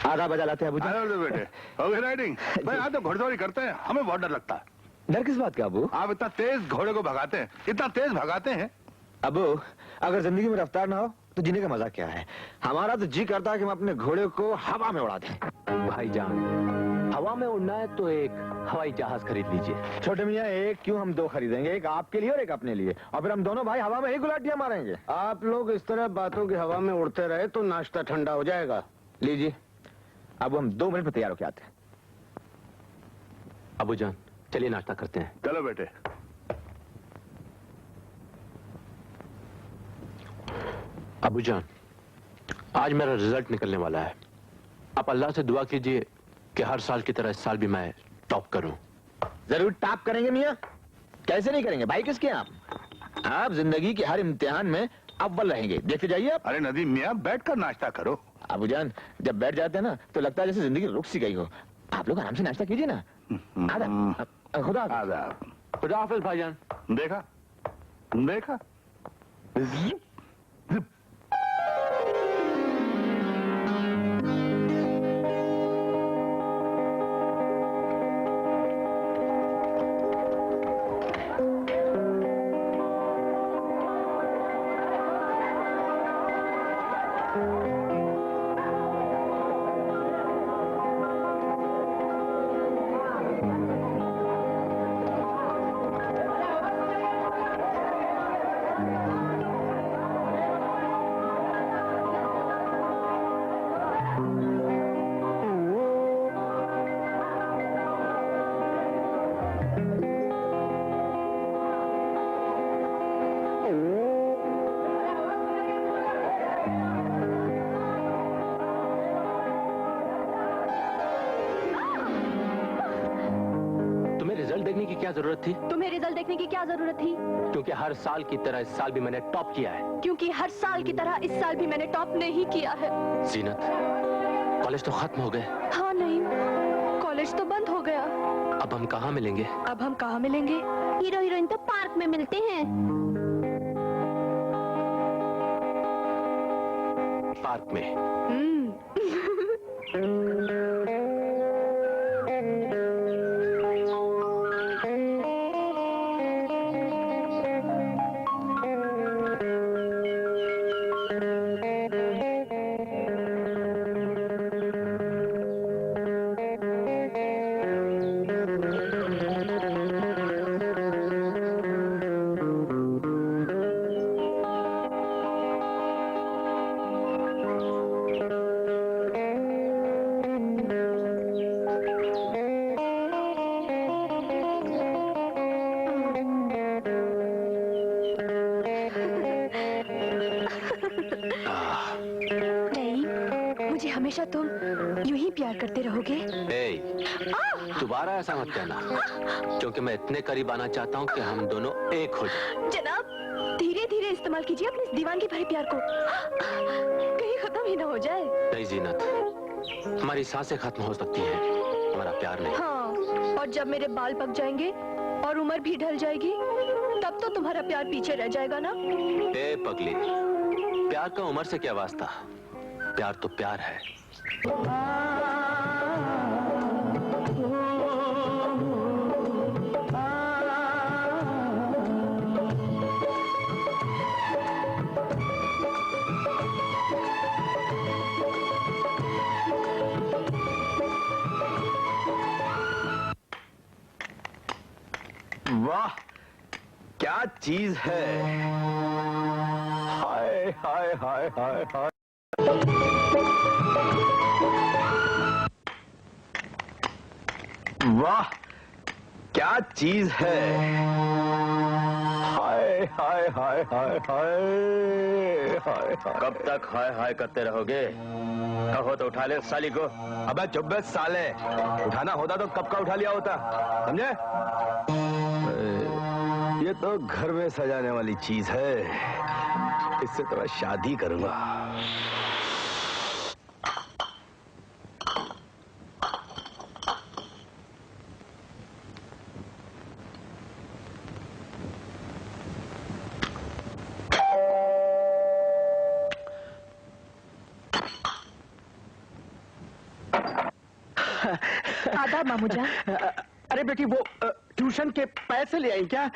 आधा बजा लाते हैं अबूजान। अरे बेटे, हो गई राइडिंग? भाई यहाँ तो घोड़दौड़ी करते हैं, हमें बहुत डर लगता है। डर किस बात का अबू? आप इतना तेज घोड़े को भगाते हैं, इतना तेज भगाते हैं। अबू, अगर जिंदगी में रफ्तार ना हो तो जीने का मजा क्या है? हमारा तो जी करता है कि हम अपने घोड़े को हवा में उड़ा दें। भाईजान, हवा में उड़ना है तो एक हवाई जहाज खरीद लीजिए। छोटे मियाँ, एक क्यों हम दो खरीदेंगे, एक आपके लिए और एक अपने लिए, और फिर हम दोनों भाई हवा में ही गुलाटियां मारेंगे। आप लोग इस तरह बातों की हवा में उड़ते रहे तो नाश्ता ठंडा हो जाएगा। लीजिए, अब हम 2 मिनट में तैयार होके आते हैं। अबूजान, चलिए नाश्ता करते हैं। चलो बेटे। अबूजान, आज मेरा रिजल्ट निकलने वाला है। आप अल्लाह से दुआ कीजिए कि हर साल की तरह इस साल भी मैं टॉप करूं। जरूर टॉप करेंगे मियाँ, कैसे नहीं करेंगे भाई, किसके आप जिंदगी के हर इम्तिहान में अव्वल रहेंगे, देखते जाइए आप। अरे नदीम मियाँ, बैठकर नाश्ता करो। अबूजान, जब बैठ जाते हैं ना तो लगता है जैसे जिंदगी रुक सी गई हो। आप लोग आराम से नाश्ता कीजिए ना। खुदा आदाब। खुदा हाफिज भाईजान। देखा देखा। देखने की क्या जरूरत थी? तुम्हें रिजल्ट देखने की क्या जरूरत थी? क्योंकि हर साल की तरह इस साल भी मैंने टॉप किया है। क्योंकि हर साल की तरह इस साल भी मैंने टॉप नहीं किया है। जीनत, कॉलेज तो खत्म हो गए। हाँ नहीं, कॉलेज तो बंद हो गया। अब हम कहाँ मिलेंगे? अब हम कहाँ मिलेंगे? हीरो हीरोइन तो पार्क में मिलते हैं। पार्क में? हमेशा तुम यूं ही प्यार करते रहोगे? दोबारा ऐसा मत कहना, क्योंकि मैं इतने करीब आना चाहता हूँ कि हम दोनों एक हो जाएं। जनाब, धीरे धीरे इस्तेमाल कीजिए अपने इस दीवानगी भरे प्यार को, कहीं खत्म ही ना हो जाए। नहीं जीनत, हमारी सांसें खत्म हो सकती हैं, हमारा प्यार नहीं। हाँ, और जब मेरे बाल पक जाएंगे और उम्र भी ढल जाएगी, तब तो तुम्हारा प्यार पीछे रह जाएगा ना? ए पगली, प्यार का उम्र से क्या वास्ता? प्यार तो प्यार है। वाह, क्या चीज है! हाय हाय हाय हाय हाय। वाह, क्या चीज है! हाय हाय हाय हाय हाय हाय। कब तक हाय हाय करते रहोगे? कहो तो उठा ले साली को। अबे चुप बे साले, उठाना होता तो कब का उठा लिया होता, समझे? ये तो घर में सजाने वाली चीज है, इससे तो मैं शादी करूंगा। आदाब मामूजान। अरे बेटी वो ट्यूशन के पैसे ले आई क्या?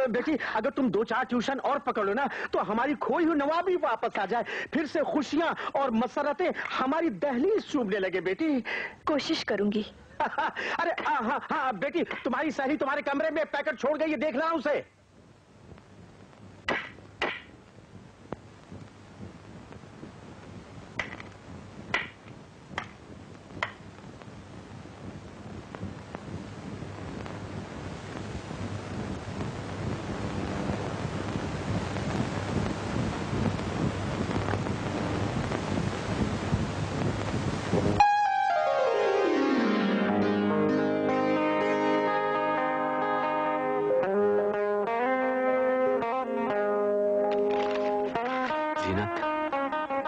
बेटी अगर तुम 2-4 ट्यूशन और पकड़ लो ना तो हमारी खोई हुई नवाबी वापस आ जाए, फिर से खुशियां और मसरतें हमारी दहलीज चूमने लगे बेटी। कोशिश करूंगी। अरे हाँ हाँ बेटी, तुम्हारी सही तुम्हारे कमरे में पैकेट छोड़ गई है, देख रहा हूं उसे।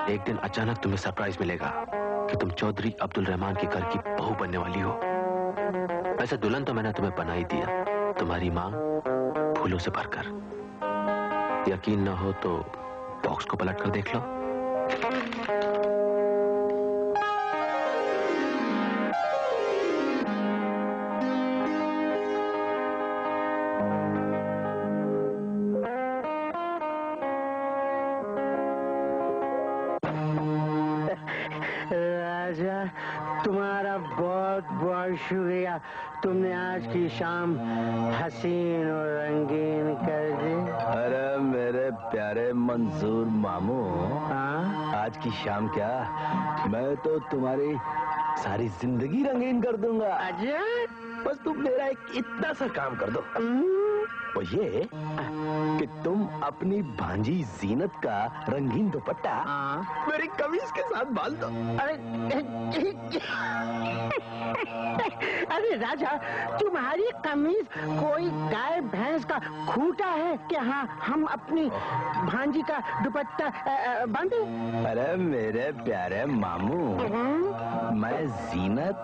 एक दिन अचानक तुम्हें सरप्राइज मिलेगा कि तुम चौधरी अब्दुल रहमान के घर की बहू बनने वाली हो। वैसे दुल्हन तो मैंने तुम्हें बना ही दिया, तुम्हारी मांग फूलों से भरकर। यकीन ना हो तो बॉक्स को पलट कर देख लो। तुम्हारा बहुत बहुत शुक्रिया, तुमने आज की शाम हसीन और रंगीन कर दी। अरे मेरे प्यारे मंसूर मामू, हाँ? आज की शाम क्या, मैं तो तुम्हारी सारी जिंदगी रंगीन कर दूंगा। अजय बस तुम मेरा एक इतना सा काम कर दो, वो ये कि तुम अपनी भांजी जीनत का रंगीन दुपट्टा मेरी कमीज के साथ बांध दो। अरे राजा, तुम्हारी कमीज कोई गाय भैंस का खूंटा है कि हाँ हम अपनी भांजी का दुपट्टा बांधे? अरे मेरे प्यारे मामू, मैं जीनत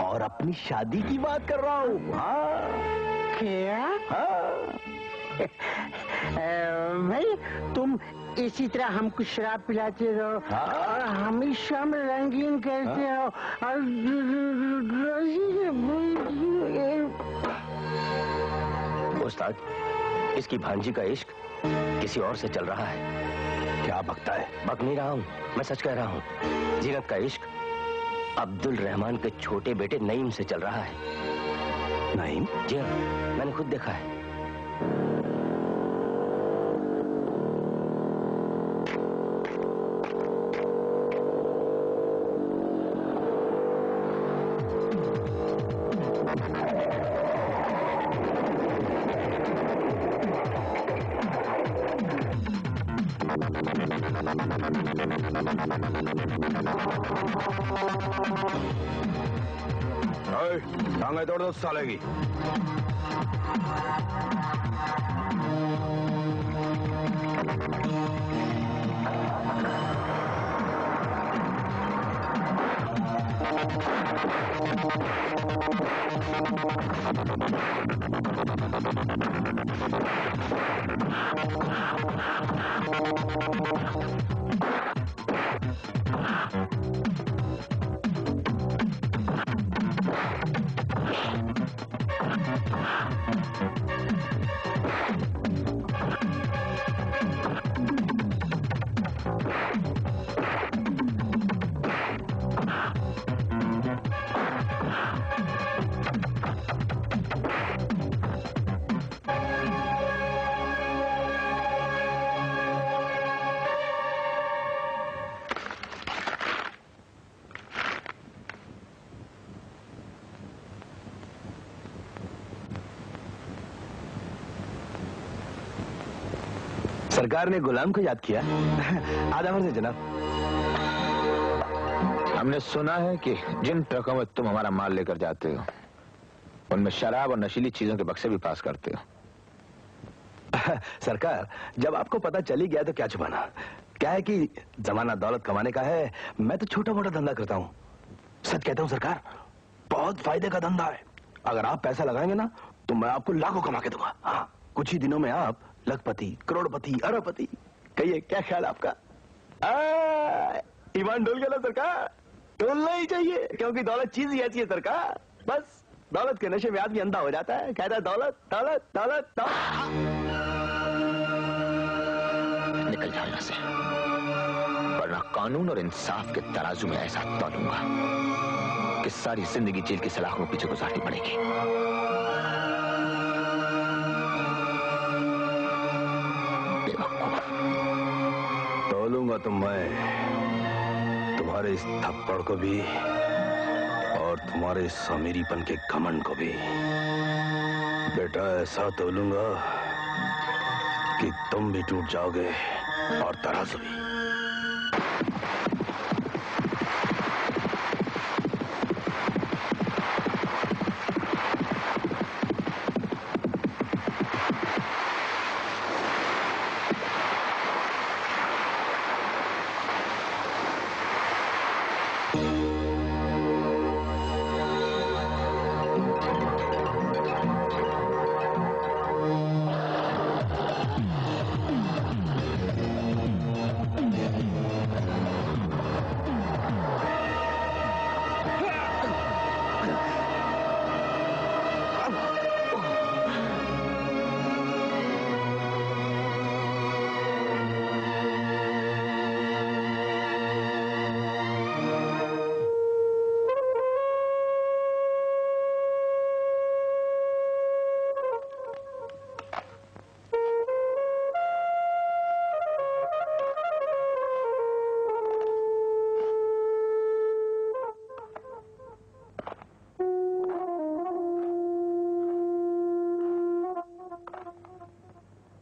और अपनी शादी की बात कर रहा हूँ। हाँ क्या? हाँ। भाई तुम इसी तरह हमको शराब पिलाते रहो और हमेशा हम रंगीन करते हो और उस्ताद, इसकी भांजी का इश्क किसी और से चल रहा है। क्या बकता है? बक नहीं रहा हूँ, मैं सच कह रहा हूँ। जीनत का इश्क अब्दुल रहमान के छोटे बेटे नईम से चल रहा है। नईम? जी हाँ, मैंने खुद देखा है। टांगे तोड़ दो साले की। सरकार ने गुलाम को याद किया। आदम से जनाब, हमने सुना है कि जिन ट्रकों में तुम हमारा माल लेकर जाते हो उनमें शराब और नशीली चीजों के बक्से भी पास करते हो। सरकार, जब आपको पता चली गया तो क्या छुपाना। क्या है कि जमाना दौलत कमाने का है, मैं तो छोटा मोटा धंधा करता हूँ। सच कहता हूँ सरकार, बहुत फायदे का धंधा है। अगर आप पैसा लगाएंगे ना तो मैं आपको लाखों कमा के दूंगा। हाँ, कुछ ही दिनों में आप लखपति, करोड़पति, अरबपति। कहिए क्या ख्याल आपका? ईमान डोल गया ना सरकार, डोलना ही चाहिए, क्योंकि दौलत चीज ही ऐसी है सरकार, बस दौलत के नशे में आदमी अंधा हो जाता है, कहता है दौलत दौलत दौलत दौलत। निकल जाओ यहां से, वरना कानून और इंसाफ के तराजू में ऐसा तौलूंगा कि सारी जिंदगी जेल की सलाखों में पीछे गुजारनी पड़ेगी। बेवकूफ। तोलूंगा तो मैं तुम्हारे इस थप्पड़ को भी और तुम्हारे इस अमीरीपन के घमंड को भी। बेटा ऐसा तोलूंगा कि तुम भी टूट जाओगे और तराजू भी।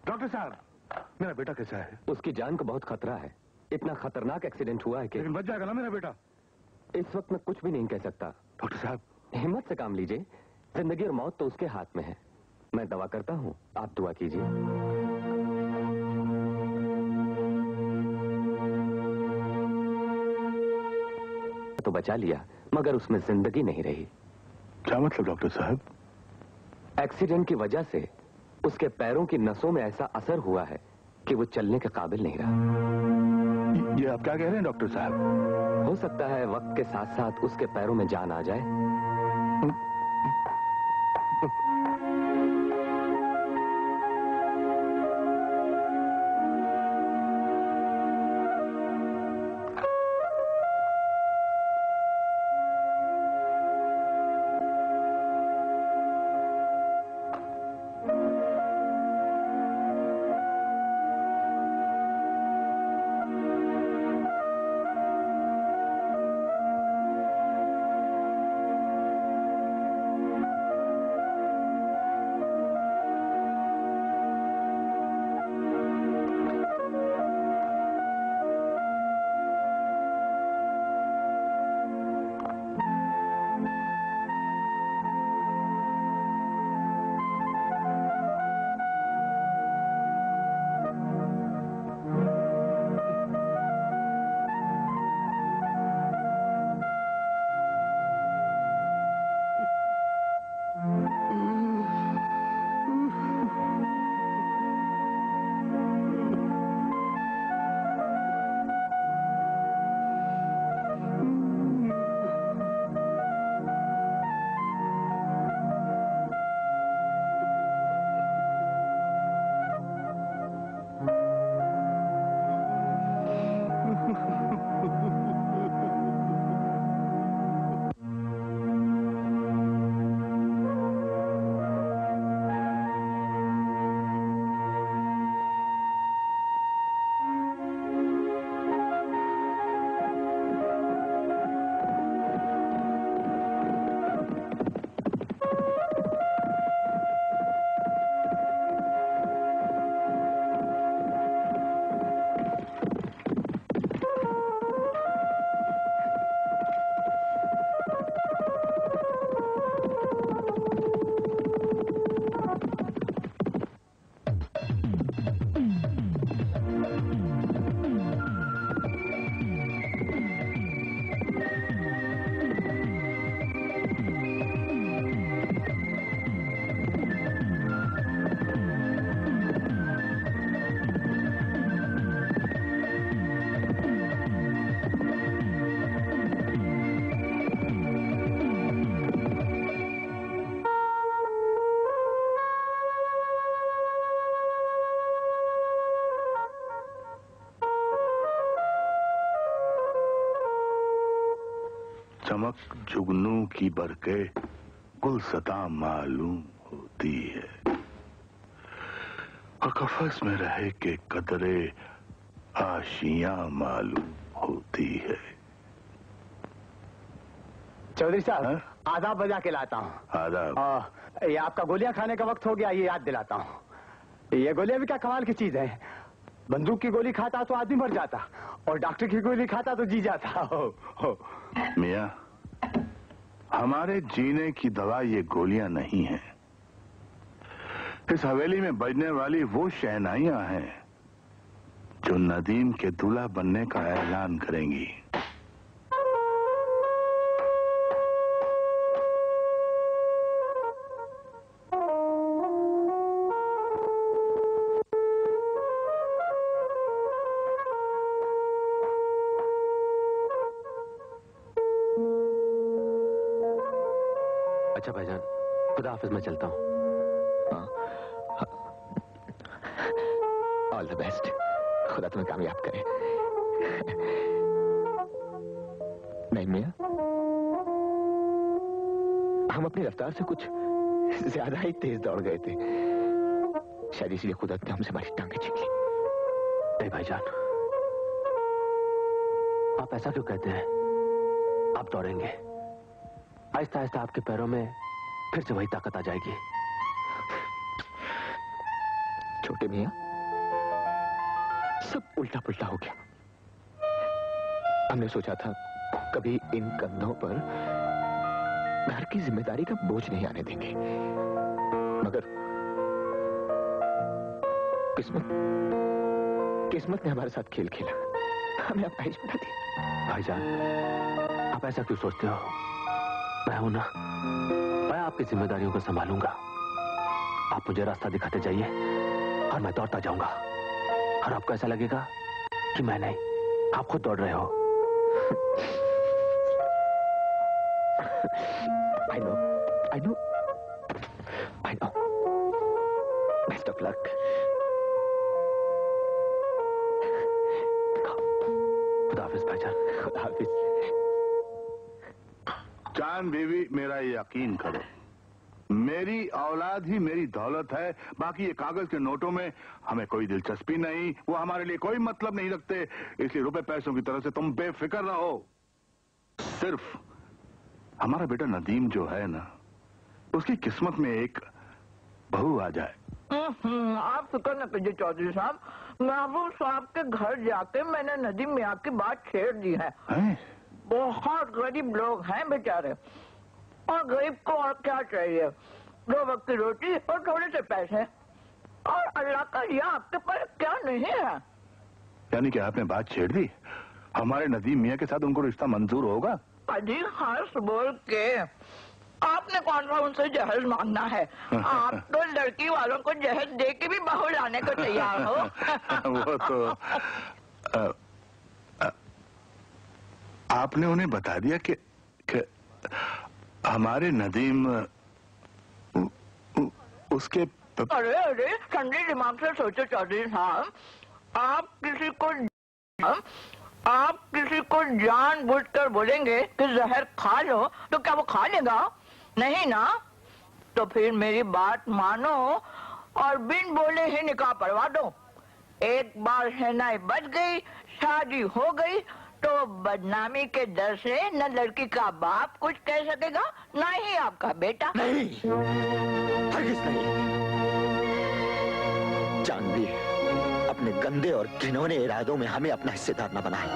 डॉक्टर साहब, मेरा बेटा कैसा है? उसकी जान को बहुत खतरा है। इतना खतरनाक एक्सीडेंट हुआ है कि लेकिन बच जाएगा ना मेरा बेटा? इस वक्त मैं कुछ भी नहीं कह सकता। डॉक्टर साहब, हिम्मत से काम लीजिए, जिंदगी और मौत तो उसके हाथ में है। मैं दवा करता हूँ, आप दुआ कीजिए। तो बचा लिया, मगर उसमें जिंदगी नहीं रही। क्या मतलब डॉक्टर साहब? एक्सीडेंट की वजह से उसके पैरों की नसों में ऐसा असर हुआ है कि वो चलने के काबिल नहीं रहा। ये आप क्या कह रहे हैं डॉक्टर साहब? हो सकता है वक्त के साथ साथ उसके पैरों में जान आ जाए। चमक जुगनू की बरके गुलसता मालूम होती है, और कफस में रहे के कदरे आशियां मालूम होती है। चौधरी साहब, आदाब बजा के लाता हूँ। आदाब। ये आपका गोलियां खाने का वक्त हो गया, ये याद दिलाता हूँ। ये गोलियां भी क्या कमाल की चीज है। बंदूक की गोली खाता तो आदमी मर जाता, और डॉक्टर की गोली खाता तो जी जाता। हो। मियां, हमारे जीने की दवा ये गोलियां नहीं है। इस हवेली में बजने वाली वो शहनाइयां हैं जो नदीम के दूल्हा बनने का ऐलान करेंगी। अच्छा भाईजान, खुदा हाफिज, मैं चलता हूँ। ऑल द बेस्ट, खुदा तुम्हें कामयाब करे। नहीं मियां, हम अपनी रफ्तार से कुछ ज्यादा ही तेज दौड़ गए थे, शायद इसलिए कुदरत ने हमसे हमारी टांगें छीन ली। नहीं भाईजान, आप ऐसा क्यों कहते हैं? आप दौड़ेंगे, आहिस्ता आहिस्ता आपके पैरों में फिर से वही ताकत आ जाएगी। छोटे मियां, सब उल्टा पुल्टा हो गया। हमने सोचा था कभी इन कंधों पर घर की जिम्मेदारी का बोझ नहीं आने देंगे, मगर किस्मत ने हमारे साथ खेल खेला, हमें अपाहिज बना दिया। भाईजान, आप ऐसा क्यों सोचते हो? मैं हूं ना, मैं आपकी जिम्मेदारियों को संभालूंगा। आप मुझे रास्ता दिखाते जाइए और मैं दौड़ता जाऊंगा, और आपको ऐसा लगेगा कि मैं नहीं, आप खुद दौड़ रहे हो। I know. Best of luck. खुदा हाफिज भाईजान। खुदा हाफिज। चांद बीवी, मेरा यकीन करो, मेरी औलाद ही मेरी दौलत है। बाकी ये कागज के नोटों में हमें कोई दिलचस्पी नहीं, वो हमारे लिए कोई मतलब नहीं रखते। इसलिए रुपए पैसों की तरह से तुम बेफिक्र रहो। सिर्फ हमारा बेटा नदीम जो है ना, उसकी किस्मत में एक बहू आ जाए। आप फिक्र न कीजिए चौधरी साहब, महबूब साहब के घर जाके मैंने नदीम मियाँ की बात छेड़ दी है। बहुत गरीब लोग हैं बेचारे, और गरीब को और क्या चाहिए? 2 वक्त की रोटी और थोड़े से पैसे, और अल्लाह का रिया आपके पास क्या नहीं है? यानी कि आपने बात छेड़ दी, हमारे नदीम मियाँ के साथ उनको रिश्ता मंजूर होगा? अजी हर्ष बोल के आपने कौन सा उनसे जहेज मांगना है? आप तो लड़की वालों को जहेज दे के भी बहू लाने को तैयार हो। वो तो आपने उन्हें बता दिया कि हमारे नदीम उसके अरे ठंडे दिमाग से सोचो चौधरी साहब, आप किसी को जानबूझकर बोलेंगे कि जहर खा लो, तो क्या वो खा लेगा? नहीं ना। तो फिर मेरी बात मानो और बिन बोले ही निकाह पढ़वा दो। एक बार शहनाई बज गई, शादी हो गई, तो बदनामी के डर से न लड़की का बाप कुछ कह सकेगा, न ही आपका बेटा। नहीं, हरगिज़ नहीं। जानवी अपने गंदे और घिनौने इरादों में हमें अपना हिस्सेदार न बनाए,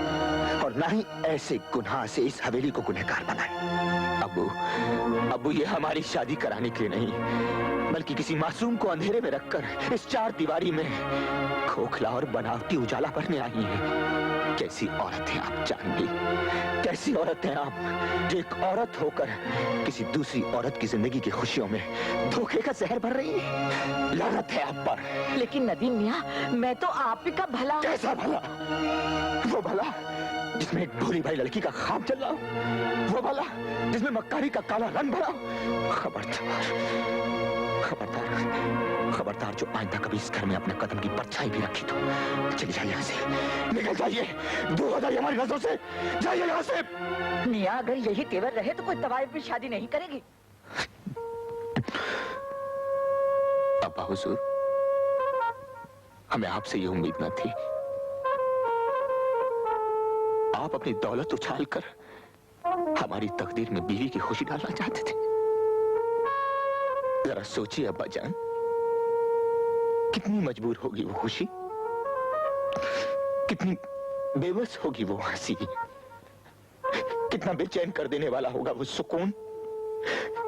और न ही ऐसे गुनाह से इस हवेली को गुनहगार बनाए। अबू ये हमारी शादी कराने के लिए नहीं, बल्कि किसी मासूम को अंधेरे में रखकर इस 4 दीवारी में खोखला और बनावटी उजाला भरने आई हैं। कैसी औरत हैं आप जानवी, कैसी औरत हैं आप, जो एक औरत होकर किसी दूसरी औरत की जिंदगी की खुशियों में धोखे का जहर भर रही है। लानत है आप पर। लेकिन नदीम मियाँ, मैं तो आप ही का भला। कैसा भला? वो भला जिसमें एक भूरी भाई लड़की का ख्वाब चल रहा हो, वो भला जिसमें मक्कारी का काला रंग भरा हो। खबरदार जो आइंदा कभी इस घर में अपने कदम की परछाई भी रखी तो चली जाइए यहाँ से, निकल जाइए, दूर हो जाइए हमारी नजरों से, जाइए यहाँ से। मियाँ अगर यही तेवर रहे तो कोई तवाइफ भी शादी नहीं करेगी। अब्बा हुजूर, हमें आपसे ये उम्मीद न थी। आप अपनी दौलत उछालकर हमारी तकदीर में बीवी की खुशी डालना चाहते थे। जरा सोचिए अब्बा जान, कितनी मजबूर होगी वो खुशी, कितनी बेबस होगी वो हंसी, कितना बेचैन कर देने वाला होगा वो सुकून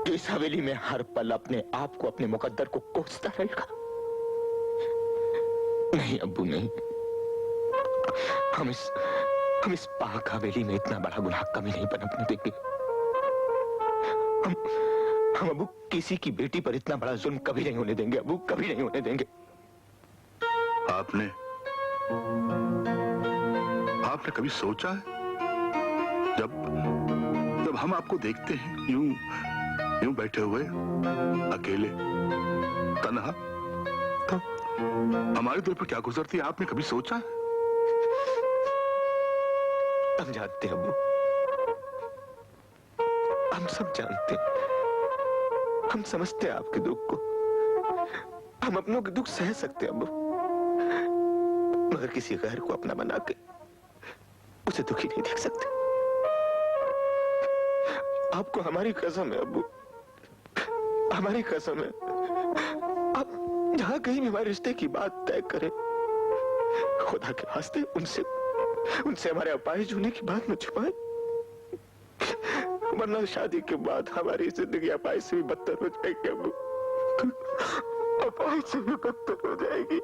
जो इस हवेली में हर पल अपने आप को, अपने मुकद्दर को कोसता रहेगा। नहीं अब्बू नहीं, हम इस पाक हवेली में इतना बड़ा गुनाह कभी नहीं पनपने देंगे। हम अबू किसी की बेटी पर इतना बड़ा जुल्म कभी नहीं होने देंगे अबू, कभी नहीं होने देंगे। आपने कभी सोचा है जब हम आपको देखते हैं यूं बैठे हुए अकेले तन्हा, तो हमारे दिल पर क्या गुजरती है, आपने कभी सोचा है? हम जानते हैं अबू, हम सब जानते हैं, हम समझते हैं आपके दुख को, हम अपनों के दुख सह सकते हैं अबू, मगर किसी गैर को अपना बना के उसे दुखी नहीं देख सकते। आपको हमारी कसम है अबू, हमारी कसम है, आप जहां कहीं भी हमारे रिश्ते की बात तय करें, खुदा के वास्ते उनसे हमारे अपाहिज होने की बात न छुपाएं, वरना शादी के बाद हमारी जिंदगी अपाहिज से भी बदतर हो जाएगी अबू, अपाहिज से भी बदतर हो जाएगी।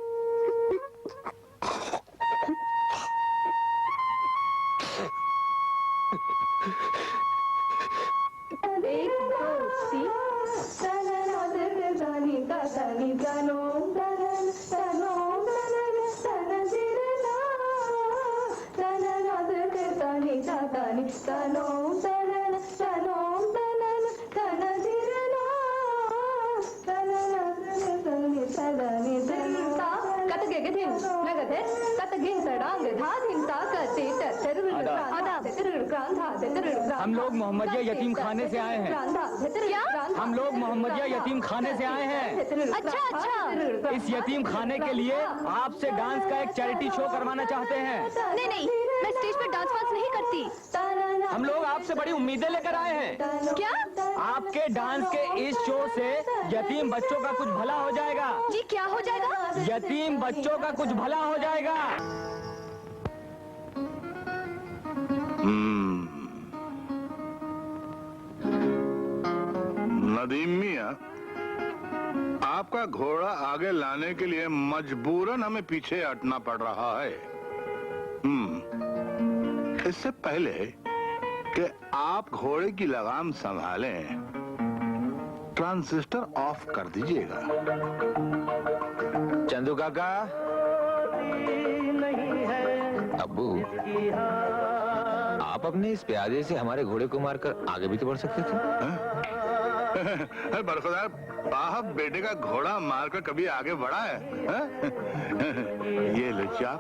हम लोग मोहम्मदिया यतीम खाने से आए हैं। क्या? हम लोग मोहम्मदिया यतीम खाने से आए हैं। अच्छा। इस यतीम खाने के लिए आपसे डांस का एक चैरिटी शो करवाना चाहते हैं। नहीं, मैं स्टेज पर डांस वांस नहीं करती। हम लोग आपसे बड़ी उम्मीदें लेकर आए हैं। क्या? आपके डांस के इस शो से यतीम बच्चों का कुछ भला हो जाएगा। जी क्या हो जाएगा? यतीम बच्चों का कुछ भला हो जाएगा। नदीम मियां, आपका घोड़ा आगे लाने के लिए मजबूरन हमें पीछे हटना पड़ रहा है। इससे पहले कि आप घोड़े की लगाम संभालें, ट्रांजिस्टर ऑफ कर दीजिएगा। चंदू काका, अब्बू, आप अपने इस प्यादे से हमारे घोड़े को मारकर आगे भी तो बढ़ सकते थे। बरखुदार साहब, बेटे का घोड़ा मारकर कभी आगे बढ़ा है? ये लुच्चा,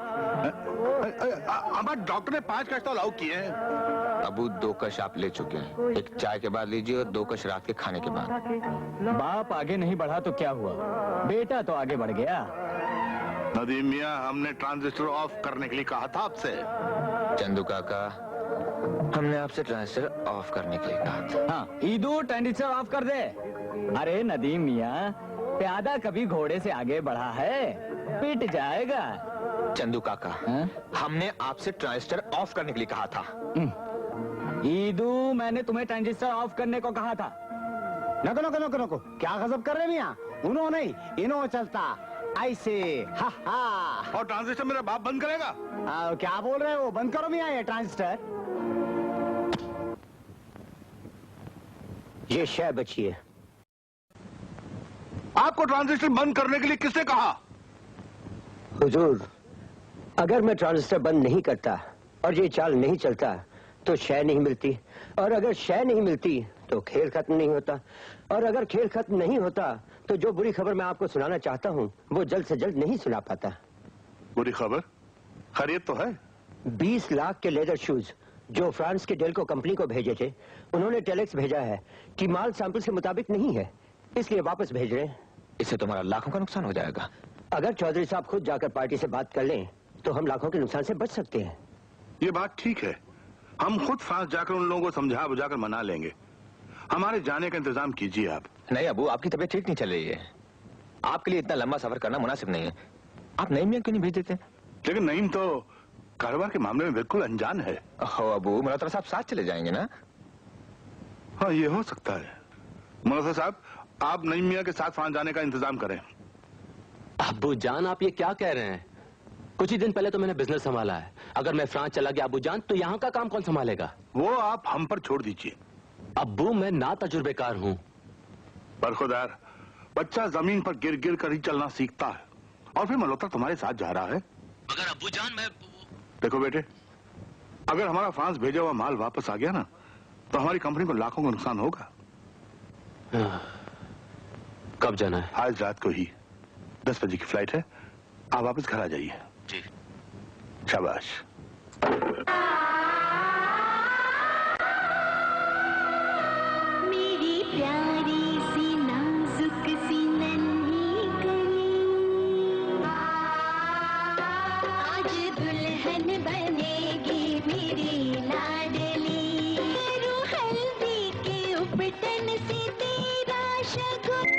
हमारे डॉक्टर ने 5 कश तो अलाउ किए हैं। अबू 2 कश आप ले चुके हैं, एक चाय के बाद लीजिए और 2 कश रात के खाने के बाद। बाप आगे नहीं बढ़ा तो क्या हुआ, बेटा तो आगे बढ़ गया। नदीम मियां, हमने ट्रांजिस्टर ऑफ करने के लिए कहा था आपसे। चंदू काका, हमने आपसे ट्रांजिस्टर ऑफ करने के लिए कहा था। हाँ, ईदू ट्रांजिस्टर ऑफ कर दे। अरे नदीम मियां, प्यादा कभी घोड़े से आगे बढ़ा है? पिट जाएगा। चंदू काका, हमने आपसे ट्रांजिस्टर ऑफ करने के लिए कहा था। ईदू, मैंने तुम्हें ट्रांजिस्टर ऑफ करने को कहा था। नको, क्या गजब कर रहे मियां? उन्हों नहीं, इन्हों चलता ऐसे। हा हा। और ट्रांजिस्टर मेरा बाप बंद करेगा? क्या बोल रहे हो? बंद करो मियां ये ट्रांजिस्टर। ये शय बची है। आपको ट्रांजिस्टर बंद करने के लिए किसने कहा? हुजूर, अगर मैं ट्रांजिस्टर बंद नहीं करता और ये चाल नहीं चलता तो शय नहीं मिलती, और अगर शय नहीं मिलती तो खेल खत्म नहीं होता, और अगर खेल खत्म नहीं होता तो जो बुरी खबर मैं आपको सुनाना चाहता हूँ वो जल्द से जल्द नहीं सुना पाता। बुरी खबर? खैरियत तो है? 20 लाख के लेदर शूज जो फ्रांस के डेल्को कंपनी को भेजे थे, उन्होंने टेलेक्स भेजा है कि माल सैंपल के मुताबिक नहीं है, इसलिए वापस भेज रहे हैं। इससे तुम्हारा लाखों का नुकसान हो जाएगा। अगर चौधरी साहब खुद जाकर पार्टी से बात कर लें तो हम लाखों के नुकसान से बच सकते हैं। ये बात ठीक है, हम खुद फ्रांस जाकर उन लोगों को समझा बुझाकर मना लेंगे। हमारे जाने का इंतजाम कीजिए आप। नहीं अबू, आपकी तबीयत ठीक नहीं चल रही है, आपके लिए इतना लंबा सफर करना मुनासिब नहीं है। आप नईम मियां क्यों नहीं भेज देते? लेकिन नईम तो कारोबार के मामले में बिल्कुल अनजान है। हो अबू, मल्होत्रा साहब साथ चले जाएंगे ना? हाँ, ये हो सकता है। मल्होत्रा साहब, आप नईम मियां के साथ फ्रांस जाने का इंतजाम करें। अब्बू जान, आप ये क्या कह रहे हैं? कुछ ही दिन पहले तो मैंने बिजनेस संभाला है। अगर मैं फ्रांस चला गया अब्बू जान, तो यहाँ का काम कौन संभालेगा? वो आप हम पर छोड़ दीजिए। अब्बू, मैं ना तजुर्बेकार हूँ। बरखुदार, बच्चा जमीन पर गिर गिर कर ही चलना सीखता है, और फिर मल्होत्रा तुम्हारे साथ जा रहा है। मगर अब्बू जान, मैं... देखो बेटे, अगर हमारा फ्रांस भेजा हुआ माल वापस आ गया ना, तो हमारी कंपनी को लाखों का नुकसान होगा। कब जाना है? आज रात को ही 10 बजे की फ्लाइट है, आप वापस घर आ जाइए। जी। शाबाश। मेरी प्यारी सी नाजुक सी नन्ही कली, आज दुल्हन बनेगी मेरी लाडली। करूं हल्दी के उपटन से तेरा शगुन।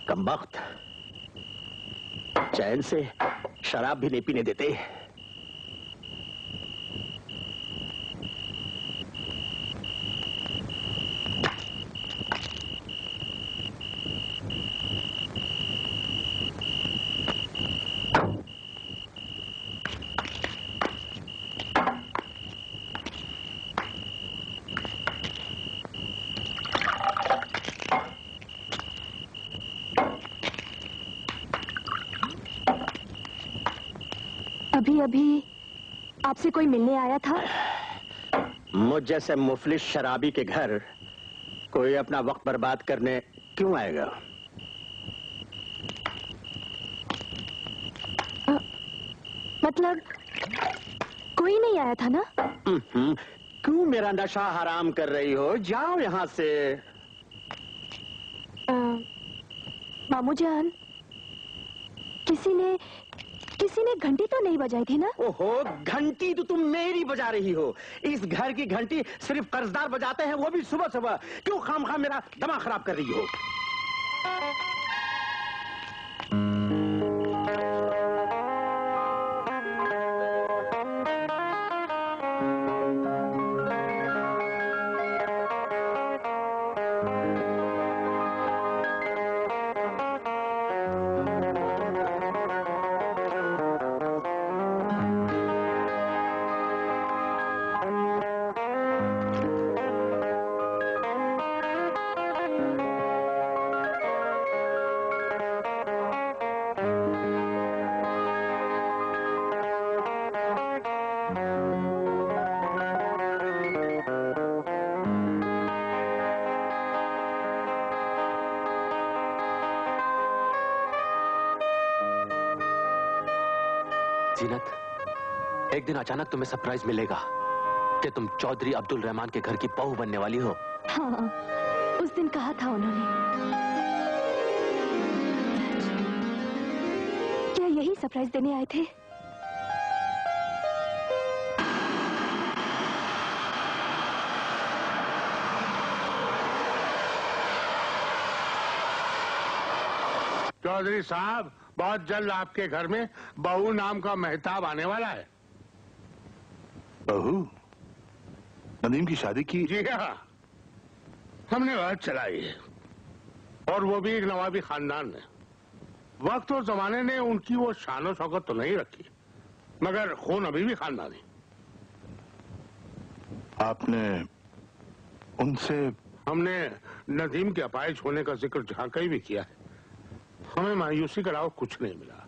कमबख्त, चैन से शराब भी नहीं पीने देते। अभी अभी आपसे कोई मिलने आया था? मुझ जैसे मुफलिस शराबी के घर कोई अपना वक्त बर्बाद करने क्यों आएगा? मतलब कोई नहीं आया था ना? क्यों मेरा नशा हराम कर रही हो? जाओ यहाँ से। मामू जान, किसी ने घंटी तो नहीं बजाई थी ना? ओहो, घंटी तो तुम मेरी बजा रही हो। इस घर की घंटी सिर्फ कर्जदार बजाते हैं, वो भी सुबह सुबह। क्यों खामखा मेरा दिमाग खराब कर रही हो? जीनत, एक दिन अचानक तुम्हें सरप्राइज मिलेगा कि तुम चौधरी अब्दुल रहमान के घर की बहू बनने वाली हो। हाँ, उस दिन कहा था उन्होंने। क्या यही सरप्राइज देने आए थे? चौधरी साहब, बहुत जल्द आपके घर में बहू नाम का मेहताब आने वाला है। बहू? नदीम की शादी की? जी हाँ, हमने बात चलाई, और वो भी एक नवाबी खानदान में। वक्त और जमाने ने उनकी वो शान शौकत तो नहीं रखी, मगर खून अभी भी खानदानी। आपने उनसे? हमने नदीम के अपाहिज होने का जिक्र जहां कहीं भी किया है, हमें मायूसी के अलावा कुछ नहीं मिला।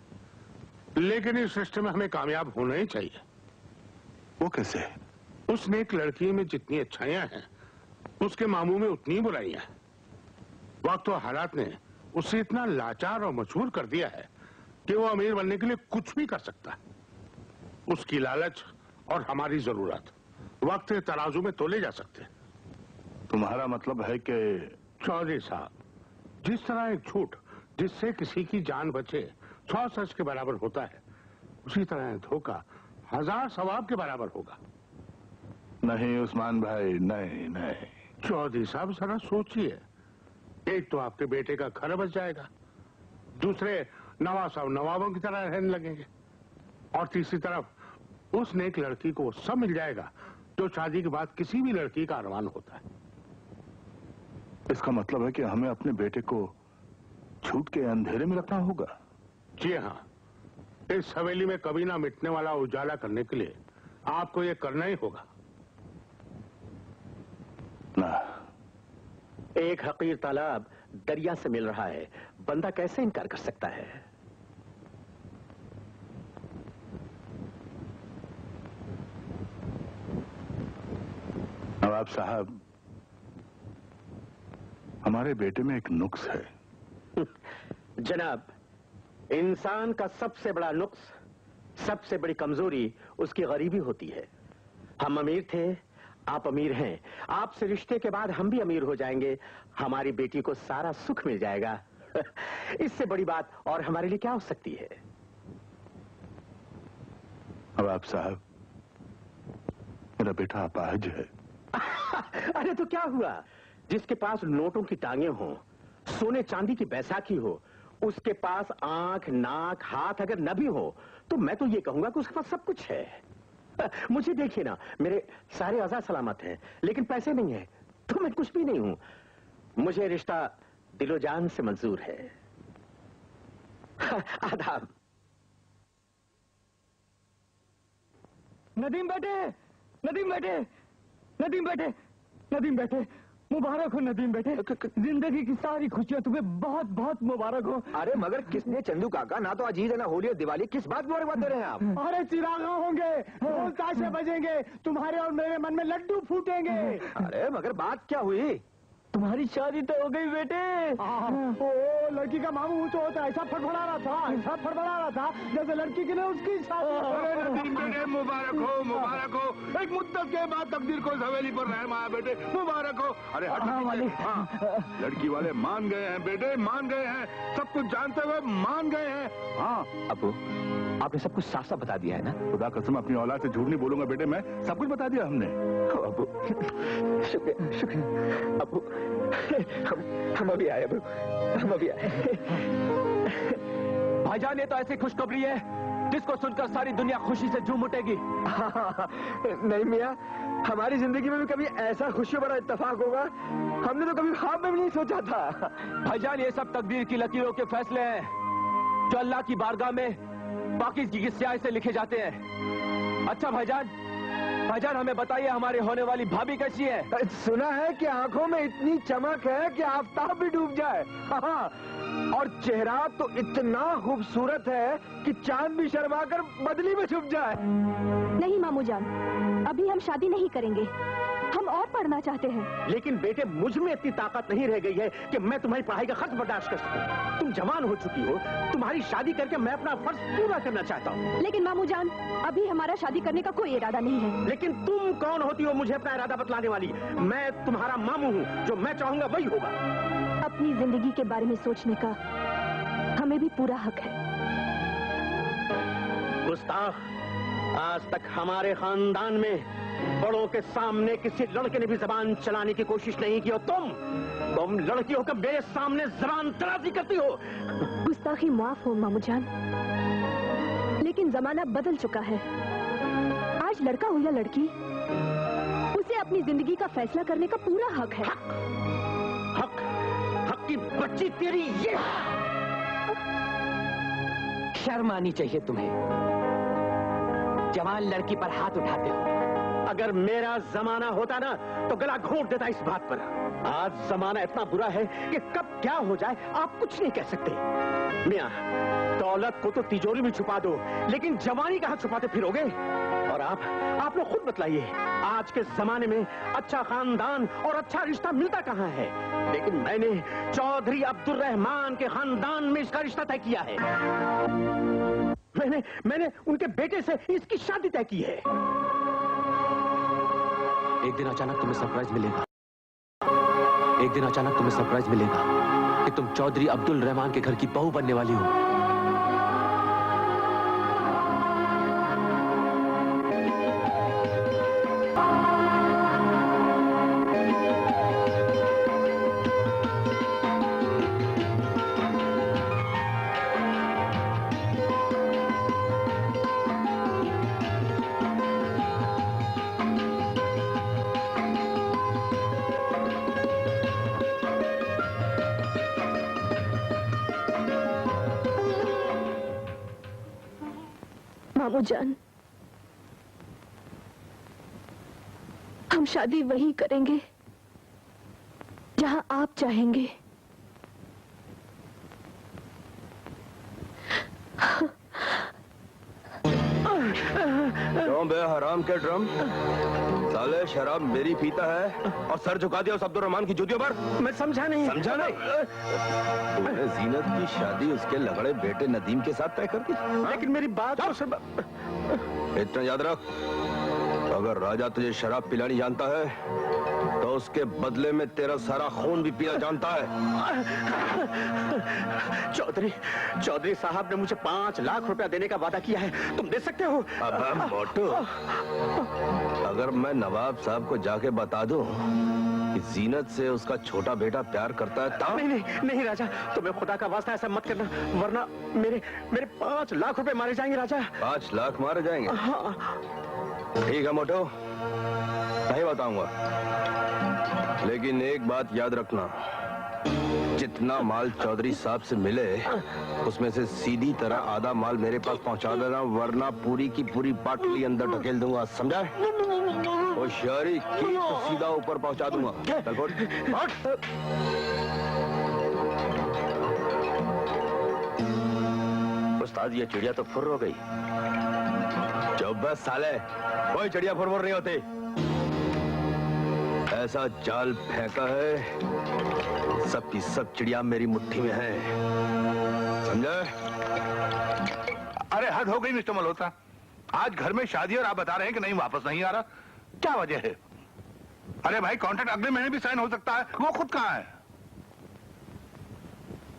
लेकिन इस रिश्ते में हमें कामयाब होना ही चाहिए। वो कैसे? उसने एक लड़की में जितनी अच्छाइयां हैं, उसके मामू में उतनी बुराइयां हैं। वक्त और हालात ने उसे इतना लाचार और मजबूर कर दिया है कि वो अमीर बनने के लिए कुछ भी कर सकता है। उसकी लालच और हमारी जरूरत वक्त के तराजू में तोले जा सकते हैं। तुम्हारा मतलब है कि चौधरी साहब, जिस तरह एक झूठ जिससे किसी की जान बचे 100 सच के बराबर होता है, उसी तरह धोखा 1000 सवाब के बराबर होगा। नहीं उस्मान भाई, नहीं नहीं। चौधरी साहब जरा सोचिए, एक तो आपके बेटे का घर बच जाएगा, दूसरे नवाब साहब नवाबों की तरह रहने लगेंगे, और तीसरी तरफ उस नेक लड़की को सब मिल जाएगा जो शादी के बाद किसी भी लड़की का अरमान होता है। इसका मतलब है कि हमें अपने बेटे को झूठ के अंधेरे में रखना होगा। जी हाँ, इस हवेली में कभी ना मिटने वाला उजाला करने के लिए आपको ये करना ही होगा। ना, एक हकीर तालाब दरिया से मिल रहा है, बंदा कैसे इनकार कर सकता है? नवाब साहब, हमारे बेटे में एक नुक्स है। जनाब, इंसान का सबसे बड़ा नुक्स, सबसे बड़ी कमजोरी उसकी गरीबी होती है। हम अमीर थे, आप अमीर हैं, आपसे रिश्ते के बाद हम भी अमीर हो जाएंगे, हमारी बेटी को सारा सुख मिल जाएगा। इससे बड़ी बात और हमारे लिए क्या हो सकती है? नवाब साहब, मेरा बेटा अपाहिज है। अरे तो क्या हुआ? जिसके पास नोटों की टांगे हों, सोने चांदी की बैसाखी हो, उसके पास आंख, नाक, हाथ अगर न भी हो, तो मैं तो ये कहूंगा कि उसके पास सब कुछ है। मुझे देखिए ना, मेरे सारे औजार सलामत हैं, लेकिन पैसे नहीं है, तो मैं कुछ भी नहीं हूं। मुझे रिश्ता दिलो जान से मंजूर है। आदाब। नदीम बेटे, नदीम बेटे, नदीम बेटे, नदीम बेटे, मुबारक हो नदीम बेटे। जिंदगी की सारी खुशियां तुम्हें बहुत बहुत मुबारक हो। अरे मगर किसने चंदू काका, ना तो अजीज है ना होली और दिवाली, किस बात मुबारकबाद दे रहे हैं आप? अरे चिरागा होंगे, ढोल ताशे बजेंगे, तुम्हारे और मेरे मन में लड्डू फूटेंगे। अरे मगर बात क्या हुई? तुम्हारी शादी तो हो गई बेटे। ओ लड़की का मामू तो होता ऐसा फड़फड़ा रहा था, ऐसा फड़फड़ा रहा था जैसे लड़की के लिए उसकी शादी। अरे नदीम बेटे, मुबारक हो, मुबारक हो। एक मुद्दत के बाद तकदीर को इस हवेली पर रहम आया बेटे, मुबारक हो। अरे हाँ, लड़की वाले मान गए हैं बेटे, मान गए हैं, सब कुछ जानते हुए मान गए हैं। हाँ अबू, आपने सब कुछ साफ साफ बता दिया है ना? खुदा कसम अपनी औलाद से झूठ नहीं बोलूंगा बेटे, मैं सब कुछ बता दिया हमने। अबू शुक्रिया, शुक्रिया अबू। हम अभी आए अबू, हम अभी आए। भाईजान, ये तो ऐसी खुशखबरी है जिसको सुनकर सारी दुनिया खुशी से झूम उठेगी। नहीं मियाँ, हमारी जिंदगी में भी कभी ऐसा खुशी बड़ा इत्तेफाक होगा, हमने तो कभी ख्वाब में भी नहीं सोचा था। भाईजान, ये सब तकदीर की लकीरों के फैसले हैं जो अल्लाह की बारगाह में बाकी की स्याही से लिखे जाते हैं। अच्छा भाईजान, भाईजान हमें बताइए हमारी होने वाली भाभी कैसी है? सुना है कि आंखों में इतनी चमक है कि आफताब भी डूब जाए। हाँ, और चेहरा तो इतना खूबसूरत है कि चांद भी शर्मा कर बदली में छुप जाए। नहीं मामू जान, अभी हम शादी नहीं करेंगे, हम और पढ़ना चाहते हैं। लेकिन बेटे, मुझ में इतनी ताकत नहीं रह गई है कि मैं तुम्हारी पढ़ाई का खर्च बर्दाश्त कर सकूं। तुम जवान हो चुकी हो, तुम्हारी शादी करके मैं अपना फर्ज पूरा करना चाहता हूँ। लेकिन मामू जान, अभी हमारा शादी करने का कोई इरादा नहीं है। लेकिन तुम कौन होती हो मुझे अपना इरादा बतलाने वाली? मैं तुम्हारा मामू हूँ, जो मैं चाहूंगा वही होगा। अपनी जिंदगी के बारे में सोचने का हमें भी पूरा हक है। गुस्ताख, आज तक हमारे खानदान में बड़ों के सामने किसी लड़के ने भी जबान चलाने की कोशिश नहीं की, और तुम लड़की होकर मेरे सामने जबान तराजी करती हो। गुस्ताखी माफ हो मामू जान, लेकिन जमाना बदल चुका है। आज लड़का हो या लड़की, उसे अपनी जिंदगी का फैसला करने का पूरा हक है। हक? हक की बच्ची तेरी ये। शर्म आनी चाहिए तुम्हें, जवान लड़की पर हाथ उठाते हो। अगर मेरा जमाना होता ना तो गला घोंट देता इस बात पर। आज जमाना इतना बुरा है कि कब क्या हो जाए आप कुछ नहीं कह सकते। मियां, दौलत को तो तिजोरी में छुपा दो, लेकिन जवानी कहां छुपाते फिरोगे? और आप लोग खुद बतलाइए, आज के जमाने में अच्छा खानदान और अच्छा रिश्ता मिलता कहां है? लेकिन मैंने चौधरी अब्दुल रहमान के खानदान में इसका रिश्ता तय किया है। मैंने उनके बेटे से इसकी शादी तय की है। एक दिन अचानक तुम्हें सरप्राइज मिलेगा। एक दिन अचानक तुम्हें सरप्राइज मिलेगा कि तुम चौधरी अब्दुल रहमान के घर की बहू बनने वाली हो। मामूजान, हम शादी वहीं करेंगे जहां आप चाहेंगे। क्यों बे हराम के ड्रम, साले शराब मेरी पीता है और सर झुका दिया उस अब्दुल रहमान की जूतियों पर। मैं समझा नहीं। समझा नहीं? तूने जीनत की शादी उसके लगड़े बेटे नदीम के साथ तय कर दी। लेकिन मेरी बात तो सब... इतना याद रख, अगर राजा तुझे शराब पिलानी जानता है तो उसके बदले में तेरा सारा खून भी पीना जानता है। चौधरी साहब ने मुझे 5 लाख रुपया देने का वादा किया है, तुम दे सकते हो? अब मोटू, अगर मैं नवाब साहब को जाके बता दूं कि जीनत से उसका छोटा बेटा प्यार करता है तब? नहीं राजा, तुम्हें खुदा का वास्ता ऐसा मत करना, वरना मेरे 5 लाख रुपए मारे जाएंगे राजा। 5 लाख मारे जाएंगे? हाँ। ठीक है मोटू, नहीं बताऊंगा, लेकिन एक बात याद रखना, जितना माल चौधरी साहब से मिले उसमें से सीधी तरह आधा माल मेरे पास पहुंचा देना, वरना पूरी की पूरी बाटली अंदर ढकेल दूंगा, समझा? होशियारी की तो सीधा ऊपर पहुंचा दूंगा। चल फुट। उस्ताद, ये चिड़िया तो फुर्र हो गई। चुप बस साले, कोई चिड़िया फुर्र नहीं होती। ऐसा जाल फेंका है सबकी सब चिड़िया मेरी मुट्ठी में है, समझे? अरे हद हो गई मिस्टर मल्होत्रा, आज घर में शादी और आप बता रहे हैं कि नहीं वापस नहीं आ रहा, क्या वजह है? अरे भाई, कॉन्ट्रैक्ट अगले महीने भी साइन हो सकता है, वो खुद कहाँ है?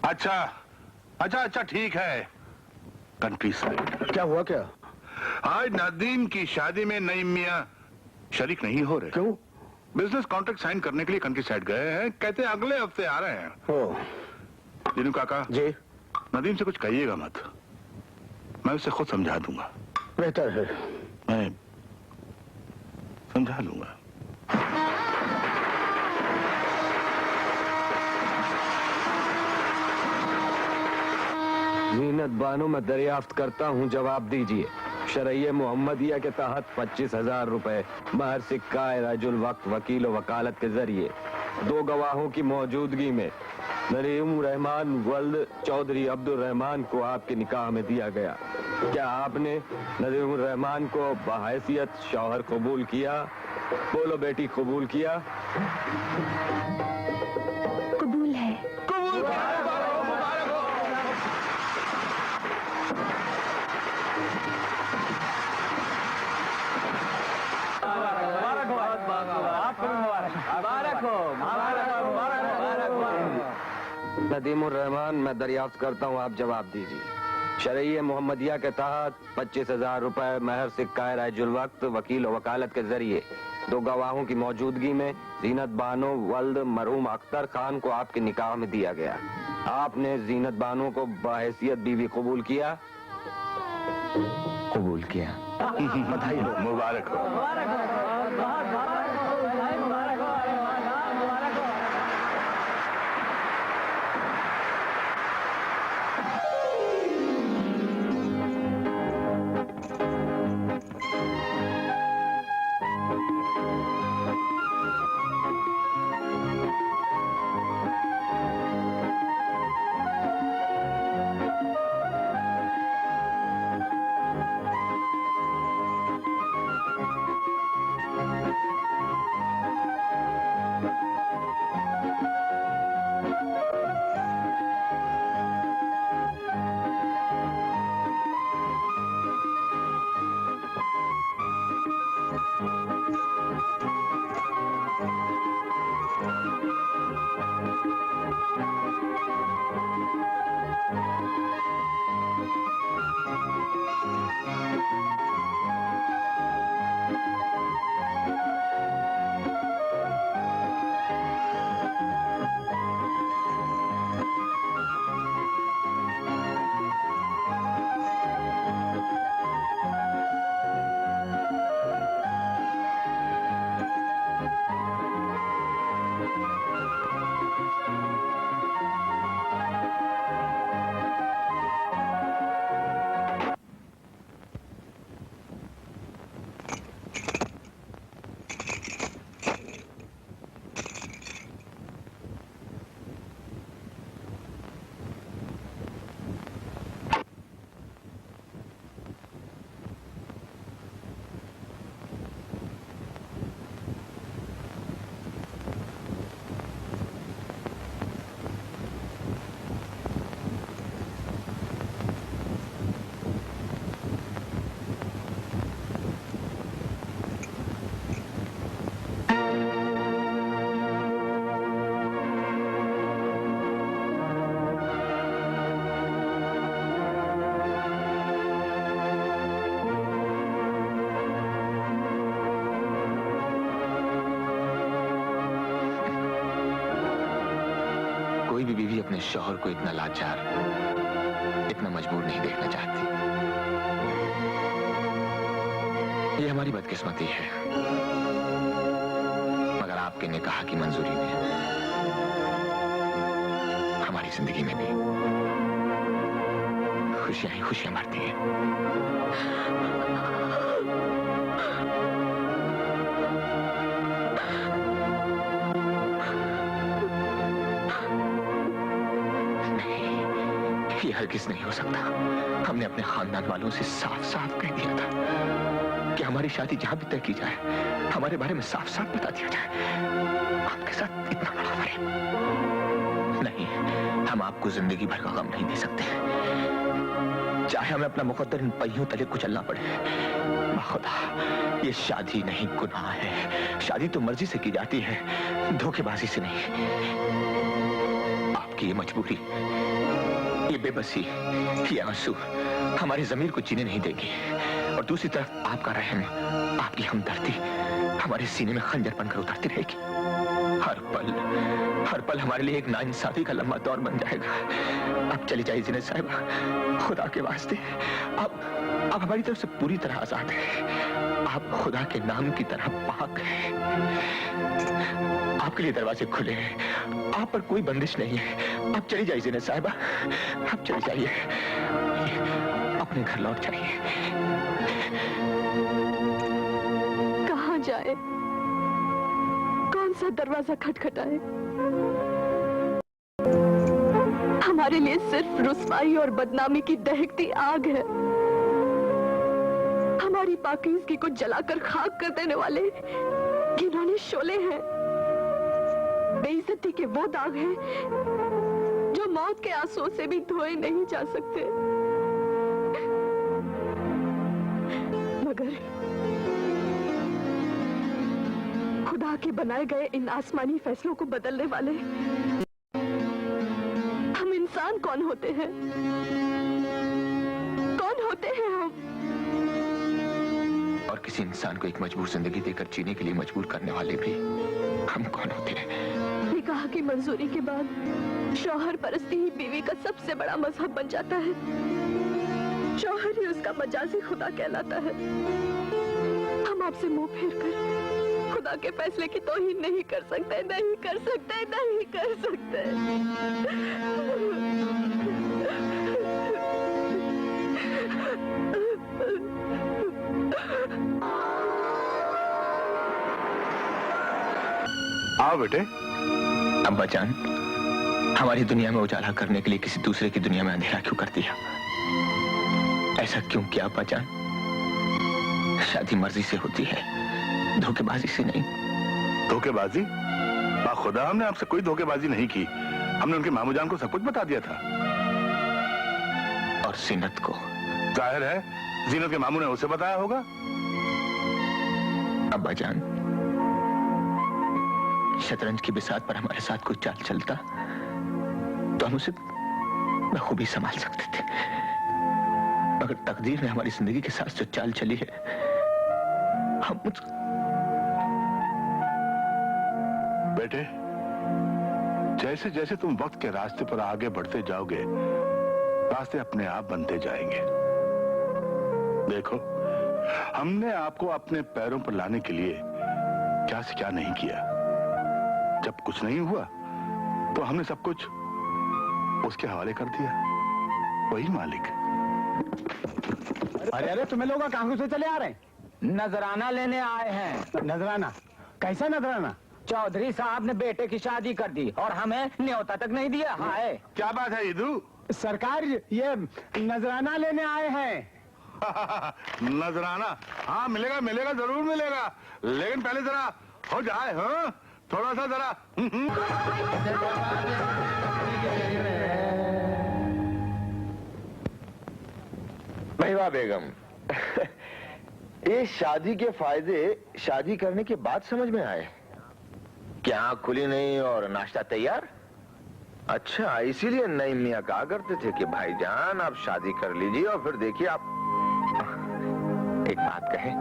अच्छा ठीक है, कंट्री साइड। क्या हुआ? क्या आज नदीम की शादी में नईम मियां शरीक नहीं हो रहे। क्यों? बिजनेस कॉन्ट्रैक्ट साइन करने के लिए कंट्री साइड गए हैं, कहते हैं अगले हफ्ते आ रहे हैं। जीनू काका जी, नदीम से कुछ कहिएगा मत, मैं उसे खुद समझा दूंगा। बेहतर है, मैं समझा लूंगा। जीनत बानो, मैं दरियाफ्त करता हूँ, जवाब दीजिए। शरईए मोहम्मदिया के तहत 25,000 रुपए महर सिक्का राजुल वक्त वकील वकालत के जरिए 2 गवाहों की मौजूदगी में नदीम रहमान वल्द चौधरी अब्दुल रहमान को आपके निकाह में दिया गया। क्या आपने नदीम रहमान को बहैसियत शौहर कबूल किया? बोलो बेटी, कबूल किया? कबूल है। नदीमुर रहमान, मैं दरियाफ्त करता हूँ, आप जवाब दीजिए। शरईए मोहम्मदिया के तहत 25,000 रुपए महर सिक्का राजुल वक्त वकील वकालत के जरिए 2 गवाहों की मौजूदगी में जीनत बानो वल्द मरहूम अख्तर खान को आपके निकाह में दिया गया। आपने जीनत बानो को बहैसियत बीवी कबूल किया? कबूल किया। बधाई हो, मुबारक हो। कोई भी बीवी अपने शौहर को इतना लाचार, इतना मजबूर नहीं देखना चाहती। ये हमारी बदकिस्मती है, मगर आपके निकाह की मंजूरी ने हमारी जिंदगी में भी खुशियां ही खुशियां भरती हैं। ये हरगिज़ नहीं हो सकता। हमने अपने खानदान वालों से साफ साफ कह दिया था कि हमारी शादी जहां भी तय की जाए, हमारे बारे में साफ साफ बता दिया जाए। आपके साथ इतना बड़ा फर्क नहीं, हम आपको जिंदगी भर का गम नहीं दे सकते, चाहे हमें अपना मुकद्दर इन पहियों तले कुचलना पड़े। खुदा, ये शादी नहीं गुनाह है। शादी तो मर्जी से की जाती है, धोखेबाजी से नहीं। आपकी ये मजबूरी, ये बेबसी, ये आंसू हमारी जमीर को जीने नहीं देंगे। और दूसरी तरफ आपका रहम, आपकी हमदर्दी हमारे सीने में खंजर बनकर उतरती रहेगी। हर पल हमारे लिए एक नाइंसाफी का लंबा दौर बन जाएगा। अब चली जाइए जिनेद साहिबा, खुदा के वास्ते। अब हमारी तरफ से पूरी तरह आजाद है। आप खुदा के नाम की तरह पाक हैं। आपके लिए दरवाजे खुले हैं, आप पर कोई बंदिश नहीं है। आप चली जाइए जिनेद साहिबा, आप चली जाइए, अपने घर लौट जाइए। कहाँ जाए, कौन सा दरवाजा खटखटाए? हमारे लिए सिर्फ रुस्वाई और बदनामी की दहकती आग है। हमारी पाकीज़गी को जलाकर खाक कर देने वाले घिनौने शोले हैं। बेइज्जती के वो दाग हैं जो मौत के आंसुओं से भी धोए नहीं जा सकते। मगर खुदा के बनाए गए इन आसमानी फैसलों को बदलने वाले हम इंसान कौन होते हैं? कौन होते हैं हम? और किसी इंसान को एक मजबूर जिंदगी देकर जीने के लिए मजबूर करने वाले भी हम कौन होते हैं? निकाह की मंजूरी के बाद शौहर परस्ती ही बीवी का सबसे बड़ा मजहब बन जाता है। शौहर ही उसका मजाजी खुदा कहलाता है। हम आपसे मुंह फेर कर खुदा के फैसले की तौहीन नहीं कर सकते, नहीं कर सकते, नहीं कर सकते। आओ बेटे। अब्बा जान, हमारी दुनिया में उजाला करने के लिए किसी दूसरे की दुनिया में अंधेरा क्यों कर दिया? ऐसा क्यों किया अब्बा जान? शादी मर्जी से होती है, धोखेबाजी से नहीं। धोखेबाजी? खुदा, हमने आपसे कोई धोखेबाजी नहीं की। हमने उनके मामू जान को सब कुछ बता दिया था। और जीनत को? जाहिर है जीनत के मामू ने उसे बताया होगा। अब्बा जान, शतरंज की बिसात पर हमारे साथ कोई चाल चलता तो हम उसे बखूबी संभाल सकते थे, मगर तकदीर ने हमारी जिंदगी के साथ जो चाल चली है, हम बेटे, जैसे जैसे तुम वक्त के रास्ते पर आगे बढ़ते जाओगे, रास्ते अपने आप बनते जाएंगे। देखो, हमने आपको अपने पैरों पर लाने के लिए क्या से क्या नहीं किया। जब कुछ नहीं हुआ तो हमने सब कुछ उसके हवाले कर दिया। वही मालिक। अरे अरे, तुम्हें लोग कहां से चले आ रहे हैं? नजराना लेने आए हैं। नजराना? कैसा नजराना? चौधरी साहब ने बेटे की शादी कर दी और हमें न्योता तक नहीं दिया। हाय, क्या बात है ईदू? सरकार ये नजराना लेने आए हैं। नजराना? हाँ, मिलेगा मिलेगा, जरूर मिलेगा, लेकिन पहले जरा हो जाए। हाँ, थोड़ा सा जरा। महिमा बेगम, ये शादी के फायदे शादी करने के बाद समझ में आए। क्या आँख खुली नहीं और नाश्ता तैयार? अच्छा, इसीलिए नईम मियाँ कहा करते थे कि भाईजान आप शादी कर लीजिए और फिर देखिए आप। एक बात कहें,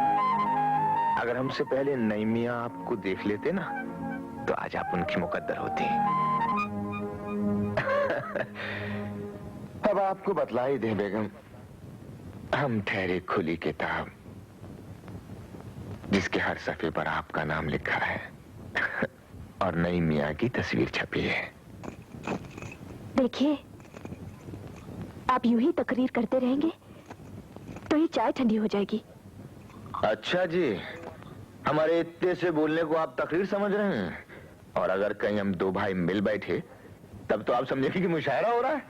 अगर हमसे पहले नईम मियाँ आपको देख लेते ना, तो आज आप उनकी मुकद्दर होती। अब आपको बतला ही दें बेगम, हम ठहरे खुली किताब जिसके हर सफ़े पर आपका नाम लिखा है और नई मियाँ की तस्वीर छपी है। देखिए, आप यूं ही तकरीर करते रहेंगे तो ये चाय ठंडी हो जाएगी। अच्छा जी, हमारे इतने से बोलने को आप तकरीर समझ रहे हैं? और अगर कहीं हम दो भाई मिल बैठे तब तो आप समझेंगे कि मुशायरा हो रहा है।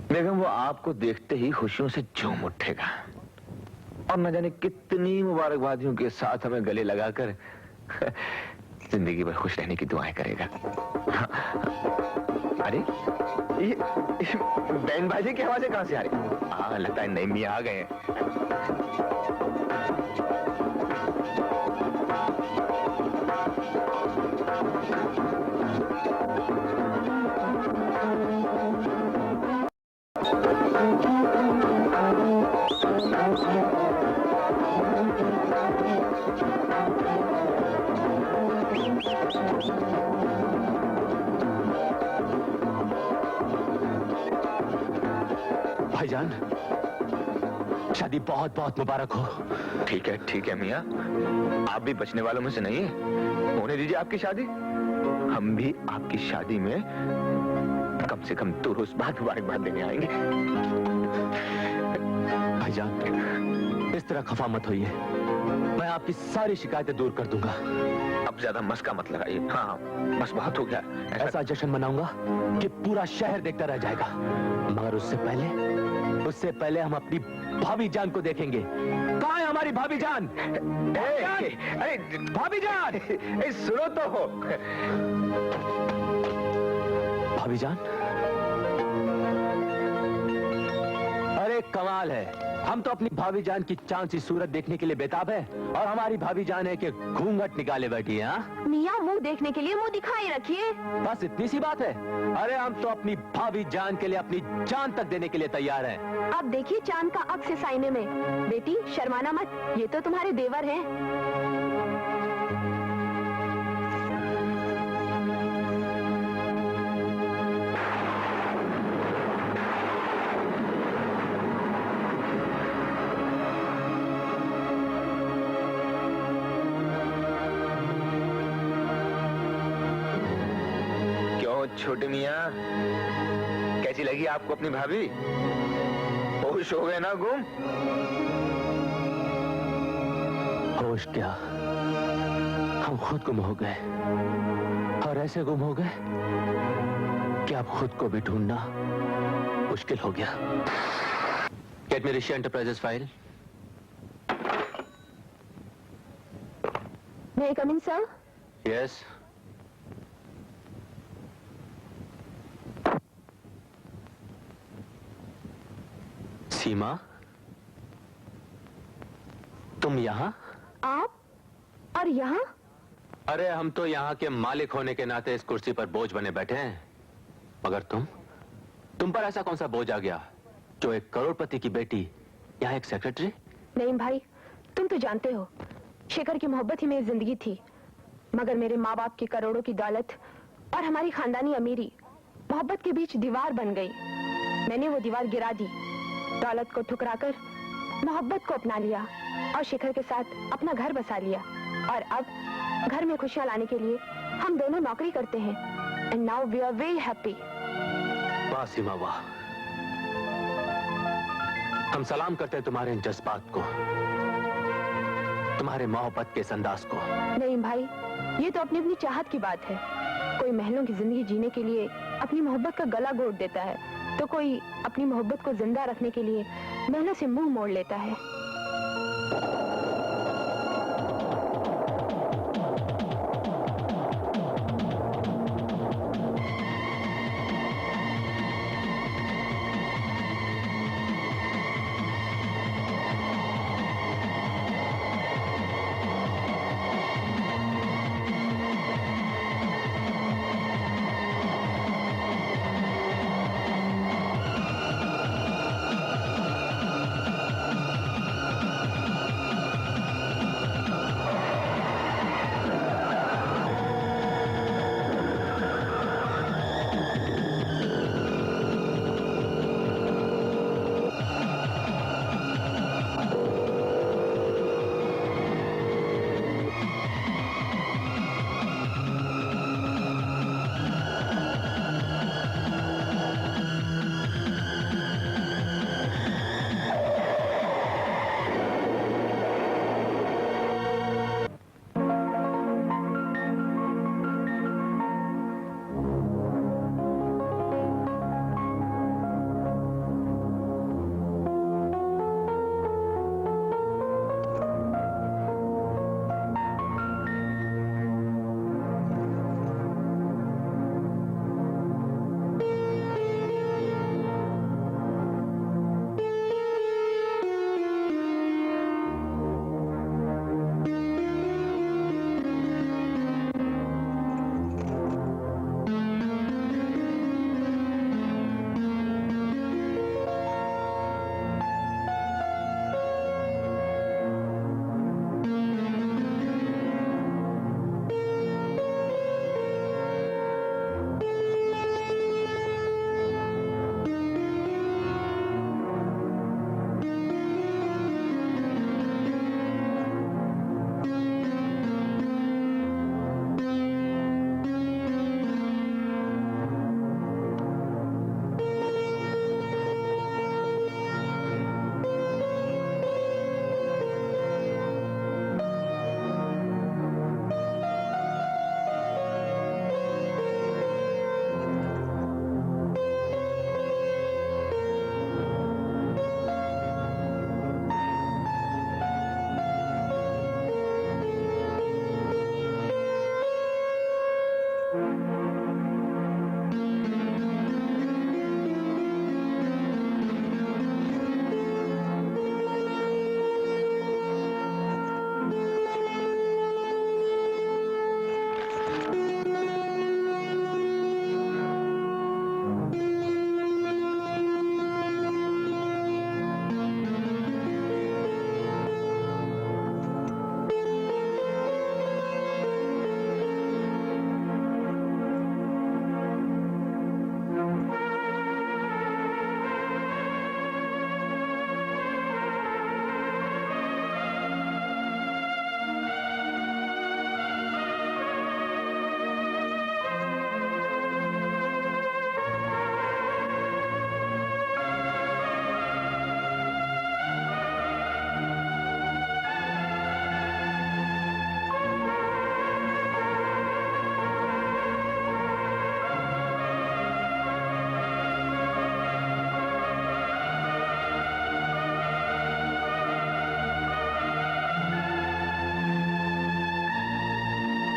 बेगम, वो आपको देखते ही खुशियों से झूम उठेगा और न जाने कितनी मुबारकबादियों के साथ हमें गले लगाकर जिंदगी भर खुश रहने की दुआएं करेगा। अरे ये बैंड बाजे की आवाजें कहां से आ रही? हाँ, लगता है नई मियां आ गए हैं। भाईजान, शादी बहुत बहुत मुबारक हो। ठीक है मियाँ, आप भी बचने वालों में से नहीं है। होने दीजिए आपकी शादी। हम भी आपकी शादी में कम से कम 2 रोज बाद मुबारकबाद देने आएंगे। भाईजान, इस तरह खफा मत होइए, मैं आपकी सारी शिकायतें दूर कर दूंगा। अब ज्यादा मस्का मत लगाइए। हाँ, बस बहुत हो गया। ऐसा जश्न मनाऊंगा कि पूरा शहर देखता रह जाएगा, मगर उससे पहले हम अपनी भाभी जान को देखेंगे। कहाँ है हमारी भाभी जान? अरे भाभी जान, सुनो तो हो। भाभी जान, अरे कमाल है, हम तो अपनी भाभी जान की चांद सी सूरत देखने के लिए बेताब है और हमारी भाभी जान है कि घूंघट निकाले बैठी है। हाँ? मियाँ, मुंह देखने के लिए मुंह दिखाई रखिए। बस इतनी सी बात है। अरे हम तो अपनी भाभी जान के लिए अपनी जान तक देने के लिए तैयार हैं। अब देखिए चांद का अक्स है साइने में। बेटी शर्माना मत, ये तो तुम्हारे देवर हैं। छोटे मियाँ, कैसी लगी आपको अपनी भाभी? होश हो गए ना गुम? होश क्या, हम खुद गुम हो गए और ऐसे गुम हो गए कि अब खुद को भी ढूंढना मुश्किल हो गया। Get me Rishi enterprises file. May I come in, sir? Yes. Seema, तुम यहाँ? आप? और यहाँ? अरे हम तो यहाँ के मालिक होने के नाते इस कुर्सी पर बोझ बने बैठे हैं, मगर तुम पर ऐसा कौन सा बोझ आ गया जो एक करोड़पति की बेटी यहाँ एक सेक्रेटरी? नहीं भाई, तुम तो जानते हो शेखर की मोहब्बत ही मेरी जिंदगी थी, मगर मेरे माँ बाप की करोड़ों की दौलत और हमारी खानदानी अमीरी मोहब्बत के बीच दीवार बन गई। मैंने वो दीवार गिरा दी, दौलत को ठुकराकर मोहब्बत को अपना लिया और शेखर के साथ अपना घर बसा लिया। और अब घर में खुशियां लाने के लिए हम दोनों नौकरी करते हैं। And now we are very happy. वाह सीमा वाह, हम सलाम करते हैं तुम्हारे इन जज्बात को, तुम्हारे मोहब्बत के इस अंदाज को। नहीं भाई, ये तो अपनी अपनी चाहत की बात है। कोई महलों की जिंदगी जीने के लिए अपनी मोहब्बत का गला घोट देता है, तो कोई अपनी मोहब्बत को जिंदा रखने के लिए महलों से मुंह मोड़ लेता है।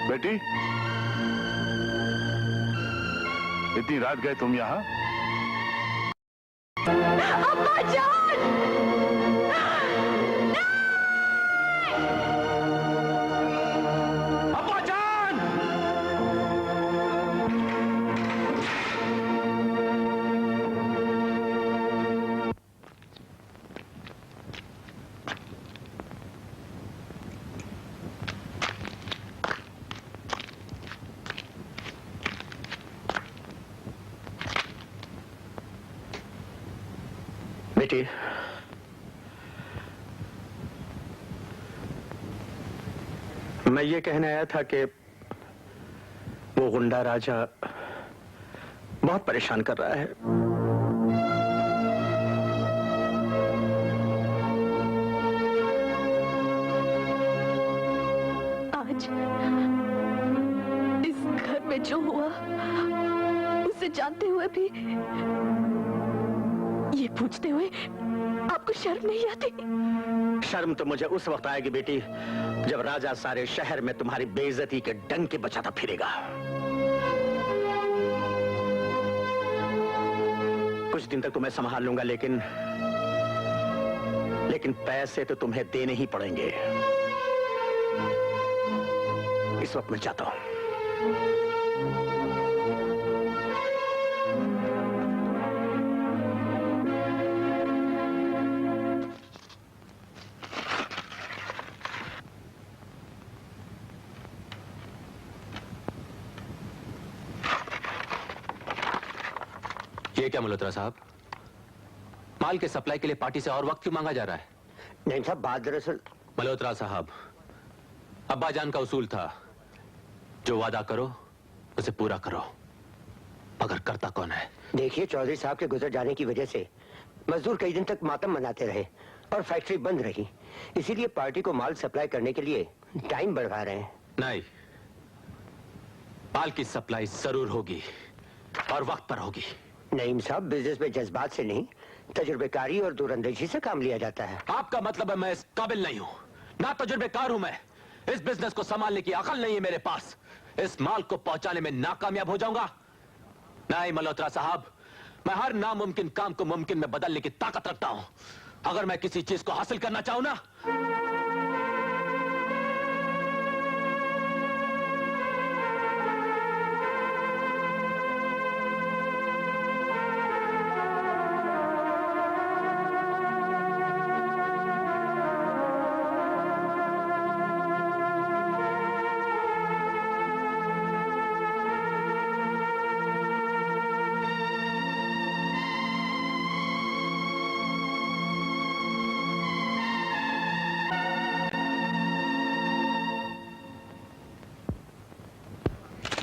बेटी, इतनी रात गए तुम यहाँ? अम्मा जान! अब्बा जान! बेटी, मैं ये कहने आया था कि वो गुंडा राजा बहुत परेशान कर रहा है। आज इस घर में जो हुआ उसे जानते हुए भी ये पूछते हुए आपको शर्म नहीं आती? शर्म तो मुझे उस वक्त आएगी बेटी जब राजा सारे शहर में तुम्हारी बेइज्जती के डंके बजाता फिरेगा। कुछ दिन तक तुम्हें संभाल लूंगा, लेकिन पैसे तो तुम्हें देने ही पड़ेंगे। इस वक्त मैं चाहता हूं। ये क्या मल्होत्रा साहब, माल के सप्लाई के लिए पार्टी से और वक्त क्यों मांगा जा रहा है? नहीं साहब, बात दरअसल मल्होत्रा साहब, अब्बा जान का उसूल था, जो वादा करो उसे पूरा करो, मगर करता कौन है? देखिए, चौधरी साहब के गुजर जाने की वजह से मजदूर कई दिन तक मातम मनाते रहे और फैक्ट्री बंद रही। इसीलिए पार्टी को माल सप्लाई करने के लिए टाइम बढ़ा रहे हैं। नहीं, माल की सप्लाई जरूर होगी और वक्त पर होगी। नईम साहब, बिजनेस में जज्बात से नहीं, तजुर्बेकारी और दूरंदेशी से काम लिया जाता है। आपका मतलब है मैं इस काबिल नहीं हूं, ना तजुर्बेकार हूं मैं। इस बिजनेस को संभालने की अकल नहीं है मेरे पास। इस माल को पहुंचाने में नाकामयाब हो जाऊंगा। नहीं मल्होत्रा साहब, मैं हर नामुमकिन काम को मुमकिन में बदलने की ताकत रखता हूं। अगर मैं किसी चीज को हासिल करना चाहूं ना,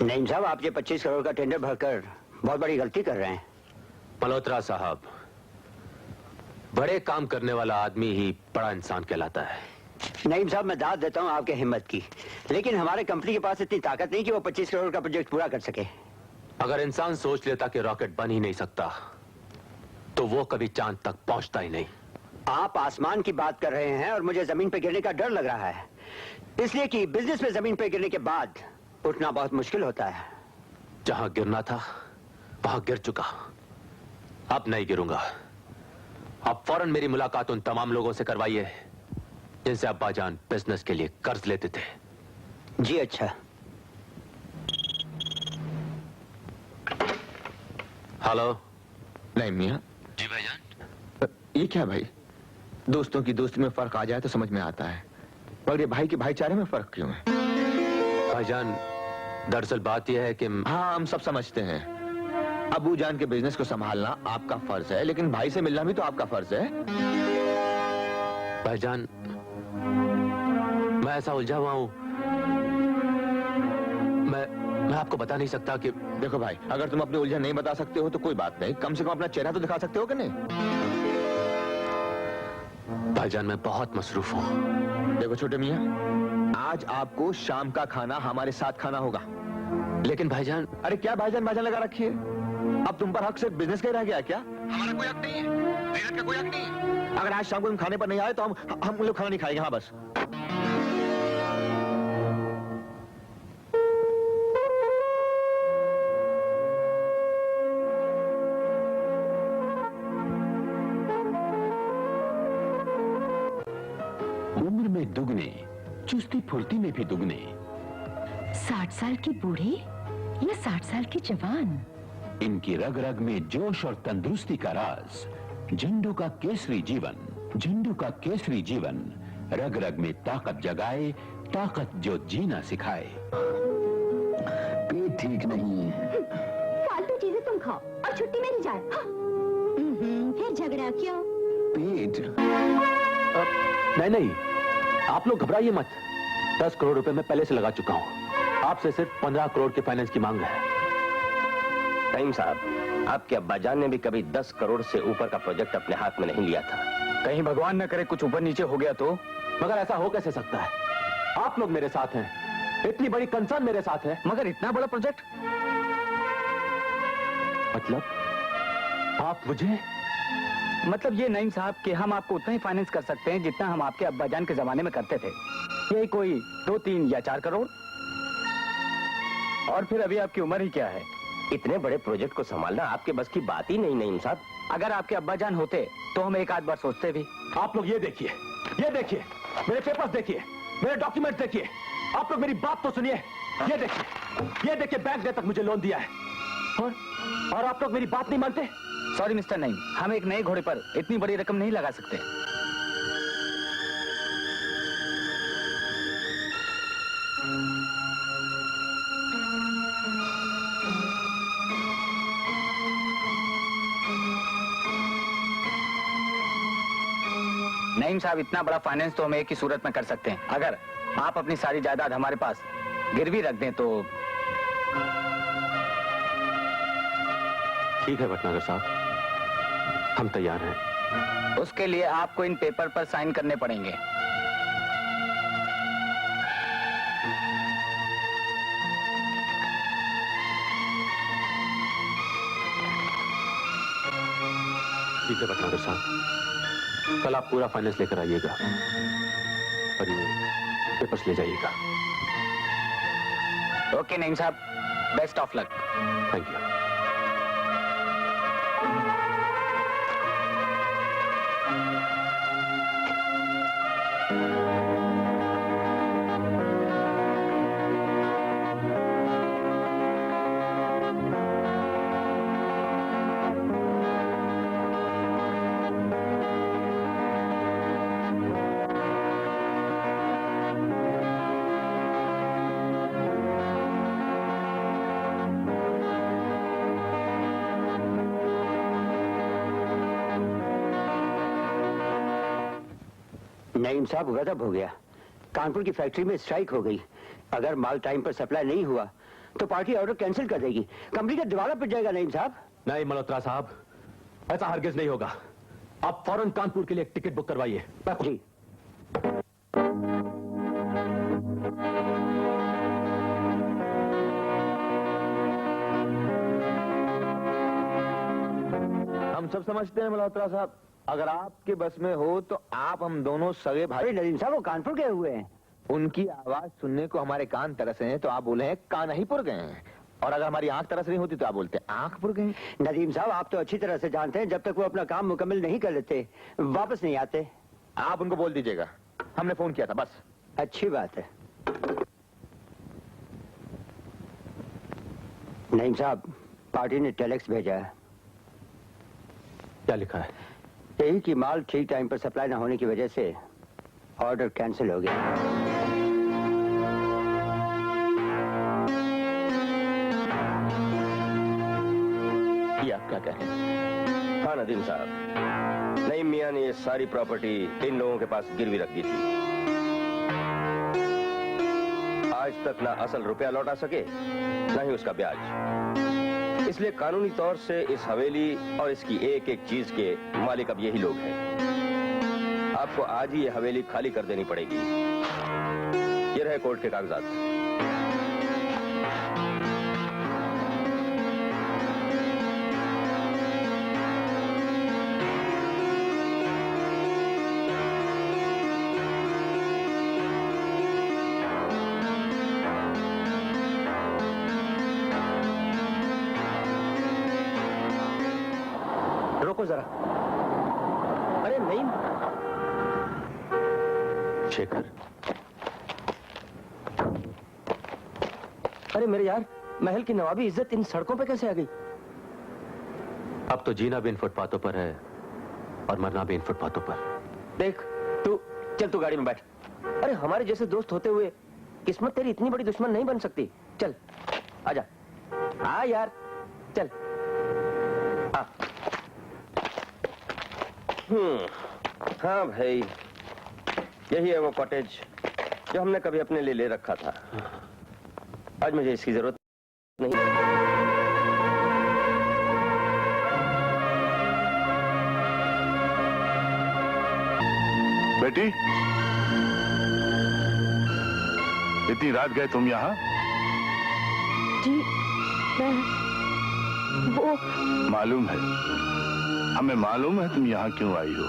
नईम साहब, आप ये 25 करोड़ का टेंडर भरकर बहुत बड़ी गलती कर रहे हैं। मल्होत्रा साहब, बड़े काम करने वाला आदमी ही बड़ा इंसान कहलाता है। नईम साहब, मैं दाद देता हूँ आपके हिम्मत की, लेकिन हमारे कंपनी के पास इतनी ताकत नहीं कि वो 25 करोड़ का प्रोजेक्ट पूरा कर सके। अगर इंसान सोच लेता कि रॉकेट बन ही नहीं सकता, तो वो कभी चांद तक पहुंचता ही नहीं। आप आसमान की बात कर रहे हैं और मुझे जमीन पर गिरने का डर लग रहा है, इसलिए कि बिजनेस में जमीन पर गिरने के बाद उठना बहुत मुश्किल होता है। जहां गिरना था वहां गिर चुका, अब नहीं गिरूंगा। अब फौरन मेरी मुलाकात उन तमाम लोगों से करवाइए जिनसे अब्बा जान बिजनेस के लिए कर्ज लेते थे। जी अच्छा। हेलो। नहीं मियां। जी भाईजान। ये क्या भाई, दोस्तों की दोस्ती में फर्क आ जाए तो समझ में आता है, पर ये भाई के भाईचारे में फर्क क्यों है? भाईजान, दरअसल बात यह है कि हाँ, हम सब समझते हैं, अबू जान के बिजनेस को संभालना आपका फर्ज है, लेकिन भाई से मिलना भी तो आपका फर्ज है। भाईजान, मैं ऐसा उलझा हुआ हूं, मैं आपको बता नहीं सकता कि... देखो भाई, अगर तुम अपनी उलझन नहीं बता सकते हो तो कोई बात नहीं, कम से कम अपना चेहरा तो दिखा सकते हो कि नहीं? भाईजान, मैं बहुत मसरूफ हूं। देखो छोटे मियां, आज आपको शाम का खाना हमारे साथ खाना होगा। लेकिन भाईजान... अरे क्या भाईजान भाईजान लगा रखिए, अब तुम पर हक सिर्फ बिजनेस का ही रह गया क्या? हमारा कोई हक नहीं है, मेहनत का कोई हक नहीं है। अगर आज शाम को तुम खाने पर नहीं आए तो हम लोग खाना नहीं खाएंगे। हाँ बस। दुगने, चुस्ती फुर्ती में भी दुगने। 60 साल की बूढ़ी या 60 साल की जवान? इनकी रग रग में जोश और तंदुरुस्ती का राज, झंडू का केसरी जीवन, झंडू का केसरी जीवन, रग रग में ताकत जगाए, ताकत जो जीना सिखाए। पेट ठीक नहीं है। फालतू चीजें तुम खाओ और छुट्टी मेरी जाए। हाँ। फिर झगड़ा क्यों? पेट नहीं नहीं, आप लोग घबराइए मत। 10 करोड़ रुपए मैं पहले से लगा चुका हूँ। आपसे सिर्फ 15 करोड़ के फाइनेंस की मांग है। रहीम साहब, आपके अब्बाजान ने भी कभी 10 करोड़ से ऊपर का प्रोजेक्ट अपने हाथ में नहीं लिया था। कहीं भगवान न करे कुछ ऊपर नीचे हो गया तो? मगर ऐसा हो कैसे सकता है? आप लोग मेरे साथ हैं, इतनी बड़ी कंसर्न मेरे साथ है। मगर इतना बड़ा प्रोजेक्ट? मतलब आप मुझे? मतलब ये नईम साहब कि हम आपको उतना ही फाइनेंस कर सकते हैं जितना हम आपके अब्बाजान के जमाने में करते थे। यही कोई 2, 3 या 4 करोड़। और फिर अभी आपकी उम्र ही क्या है? इतने बड़े प्रोजेक्ट को संभालना आपके बस की बात ही नहीं नईम साहब। अगर आपके अब्बाजान होते तो हम एक आध बार सोचते भी। आप लोग ये देखिए, मेरे पेपर्स देखिए, मेरे डॉक्यूमेंट्स देखिए। आप लोग मेरी बात तो सुनिए। ये देखिए बैंक ने तक मुझे लोन दिया है और आप लोग मेरी बात नहीं मानते। सॉरी मिस्टर नईम, हम एक नए घोड़े पर इतनी बड़ी रकम नहीं लगा सकते। नईम साहब, इतना बड़ा फाइनेंस तो हम एक ही सूरत में कर सकते हैं। अगर आप अपनी सारी जायदाद हमारे पास गिरवी रख दें तो। ठीक है भटनागर साहब, हम तैयार हैं। उसके लिए आपको इन पेपर पर साइन करने पड़ेंगे। ठीक है भटनागर साहब, कल आप पूरा फाइनेंस लेकर आइएगा और ये पेपर्स ले जाइएगा। ओके नईम साहब, best of luck. Thank you. Naeem साहब, गजब हो गया। कानपुर की फैक्ट्री में स्ट्राइक हो गई। अगर माल टाइम पर सप्लाई नहीं हुआ तो पार्टी ऑर्डर कैंसिल कर देगी। कंपनी का दिवाला पिट जाएगा नईम साहब। नहीं मल्होत्रा साहब, ऐसा हरगिज नहीं होगा। आप फौरन कानपुर के लिए एक टिकट बुक करवाइए। जी। हम सब समझते हैं मल्होत्रा साहब, अगर आपके बस में हो तो आप हम दोनों सगे भाई। नदीम साहब, वो कानपुर गए हुए हैं। उनकी आवाज सुनने को हमारे कान तरसे हैं तो आप बोले हैं कानहीपुर गए हैं, और अगर हमारी आंख तरस रही होती तो आप बोलते आंखपुर गए। नदीम साहब, आप तो अच्छी तरह से जानते हैं, जब तक वो अपना काम मुकम्मल नहीं कर लेते वापस नहीं आते। आप उनको बोल दीजिएगा हमने फोन किया था, बस। अच्छी बात है। नईम साहब, पार्टी ने टेलेक्स भेजा है। क्या लिखा है? यही कि माल ठीक टाइम पर सप्लाई न होने की वजह से ऑर्डर कैंसिल हो गया। ये आप क्या कह रहे हैं? हाँ नदीम साहब, नईम मियां ने ये सारी प्रॉपर्टी इन लोगों के पास गिरवी रख दी थी। आज तक ना असल रुपया लौटा सके, ना ही उसका ब्याज। इसलिए कानूनी तौर से इस हवेली और इसकी एक एक चीज के मालिक अब यही लोग हैं। आपको आज ही ये हवेली खाली कर देनी पड़ेगी। ये रहे कोर्ट के कागजात। रोको जरा। अरे नहीं शेखर, अरे मेरे यार, महल की नवाबी इज्जत इन सड़कों पे कैसे आ गई? अब तो जीना भी इन फुटपाथों पर है और मरना भी इन फुटपाथों पर। देख तू, चल तू गाड़ी में बैठ। अरे हमारे जैसे दोस्त होते हुए किस्मत तेरी इतनी बड़ी दुश्मन नहीं बन सकती। चल आजा। हाँ यार चल। हाँ हाँ भाई, यही है वो कॉटेज जो हमने कभी अपने लिए ले रखा था। आज मुझे इसकी जरूरत नहीं। बेटी, इतनी रात गए तुम यहाँ? जी मैं वो मालूम है, हमें मालूम है तुम यहाँ क्यों आई हो।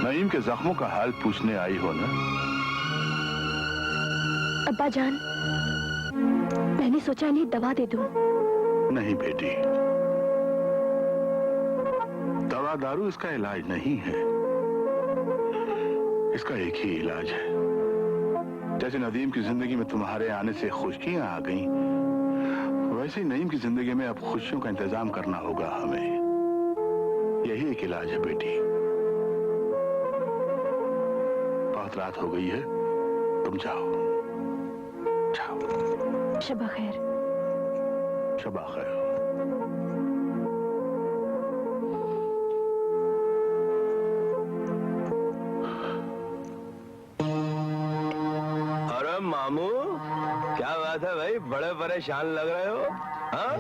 नईम के जख्मों का हाल पूछने आई हो ना? अब्बा जान, मैंने सोचा इन्हें दवा दे दूं। नहीं बेटी, दवा दारू इसका इलाज नहीं है। इसका एक ही इलाज है। जैसे नदीम की जिंदगी में तुम्हारे आने से खुशियां आ गईं, वैसे ही नईम की जिंदगी में अब खुशियों का इंतजाम करना होगा हमें। यही एक इलाज है बेटी। बहुत रात हो गई है, तुम जाओ जाओ। शबा खैर। शबा खैर। अरे मामू, क्या बात है भाई, बड़े परेशान लग रहे हो? हाँ?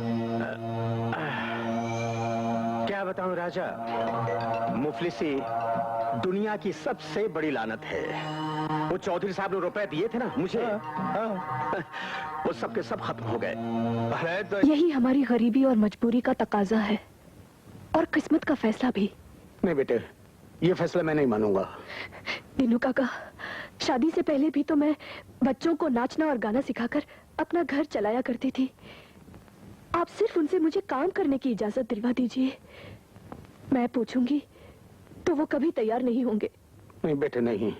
क्या बताऊं राजा, मुफलिसी दुनिया की सबसे बड़ी लानत है। वो चौधरी साहब ने रुपए दिए थे ना मुझे, वो सब के सब खत्म हो गए। अरे तो यही हमारी गरीबी और मजबूरी का तकाजा है, और किस्मत का फैसला भी। नहीं बेटे, ये फैसला मैं नहीं मानूंगा। दिनू काका, शादी से पहले भी तो मैं बच्चों को नाचना और गाना सिखाकर अपना घर चलाया करती थी। आप सिर्फ उनसे मुझे काम करने की इजाजत दिलवा दीजिए। मैं पूछूंगी तो वो कभी तैयार नहीं होंगे। नहीं बेटे नहीं,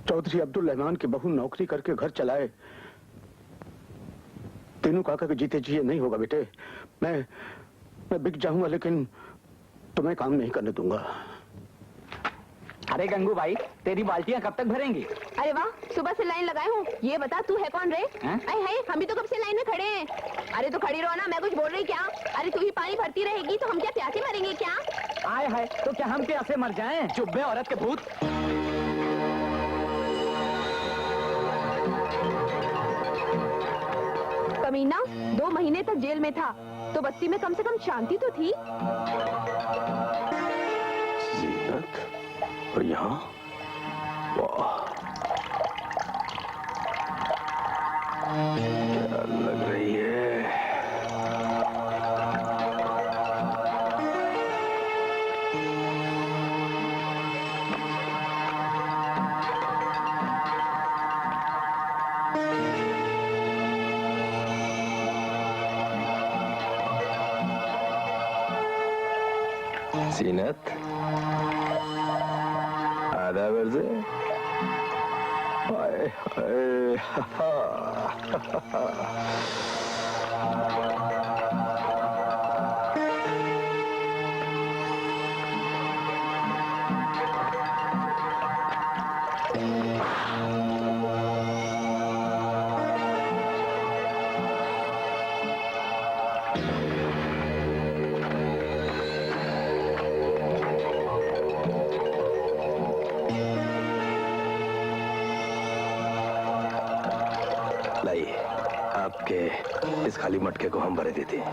चौधरी अब्दुल रहमान की बहू नौकरी करके घर चलाए, तीनों काका के जीते जी नहीं होगा बेटे। मैं बिक जाऊंगा लेकिन तुम्हें काम नहीं करने दूंगा। अरे गंगू भाई, तेरी बाल्टियां कब तक भरेंगी? अरे वाह, सुबह से लाइन लगाए हूँ। ये बता तू है कौन रे? अरे हाय, हम भी तो कब से लाइन में खड़े हैं। अरे तो खड़ी रहो ना, मैं कुछ बोल रही क्या? अरे तू ही पानी भरती रहेगी तो हम क्या प्यासे मरेंगे क्या? आए हाय, तो क्या हम प्यासे मर जाएं? जुब्बे औरत के भूत। कमीना 2 महीने तक जेल में था, तो बस्ती में कम से कम शांति तो थी। और यहाँ वाह, क्या लग रही है। सीनत आधा वर्जे। हाय हाय लाइए, आपके इस खाली मटके को हम भरे देते हैं।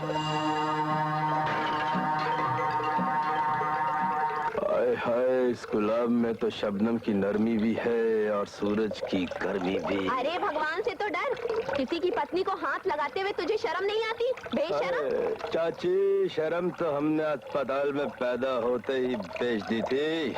हाय हाय, इस गुलाब में तो शबनम की नरमी भी है और सूरज की गर्मी भी। अरे भगवान से तो डर, किसी की पत्नी को हाथ लगाते हुए तुझे शर्म नहीं आती? बेशरम। चाची, शर्म तो हमने अस्पताल में पैदा होते ही बेच दी थी।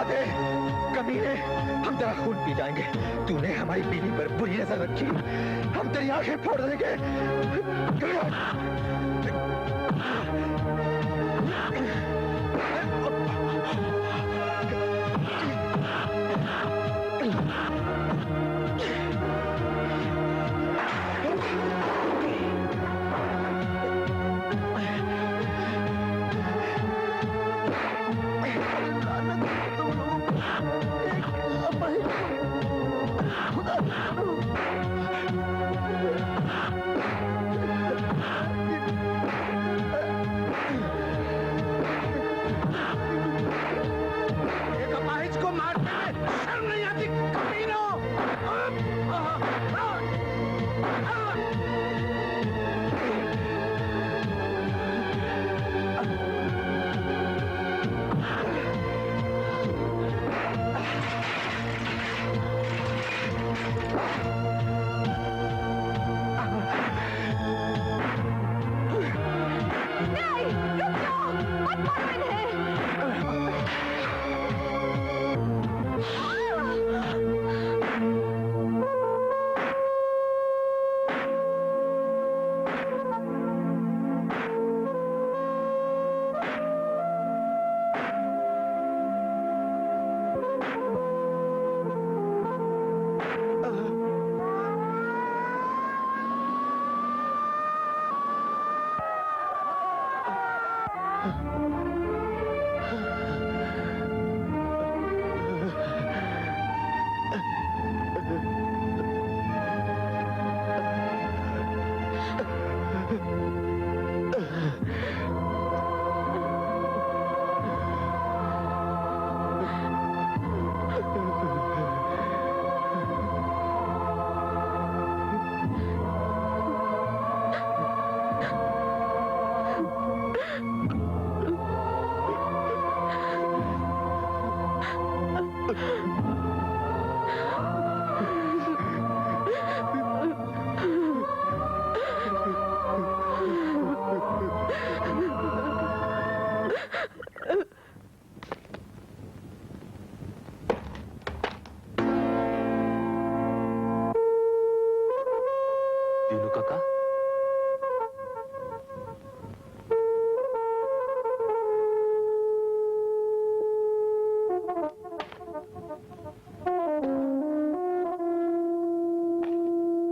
जला दे कमीने, हम तेरा खून पी जाएंगे। तूने हमारी बीवी पर बुरी नजर रखी, हम तेरी आंखें फोड़ देंगे।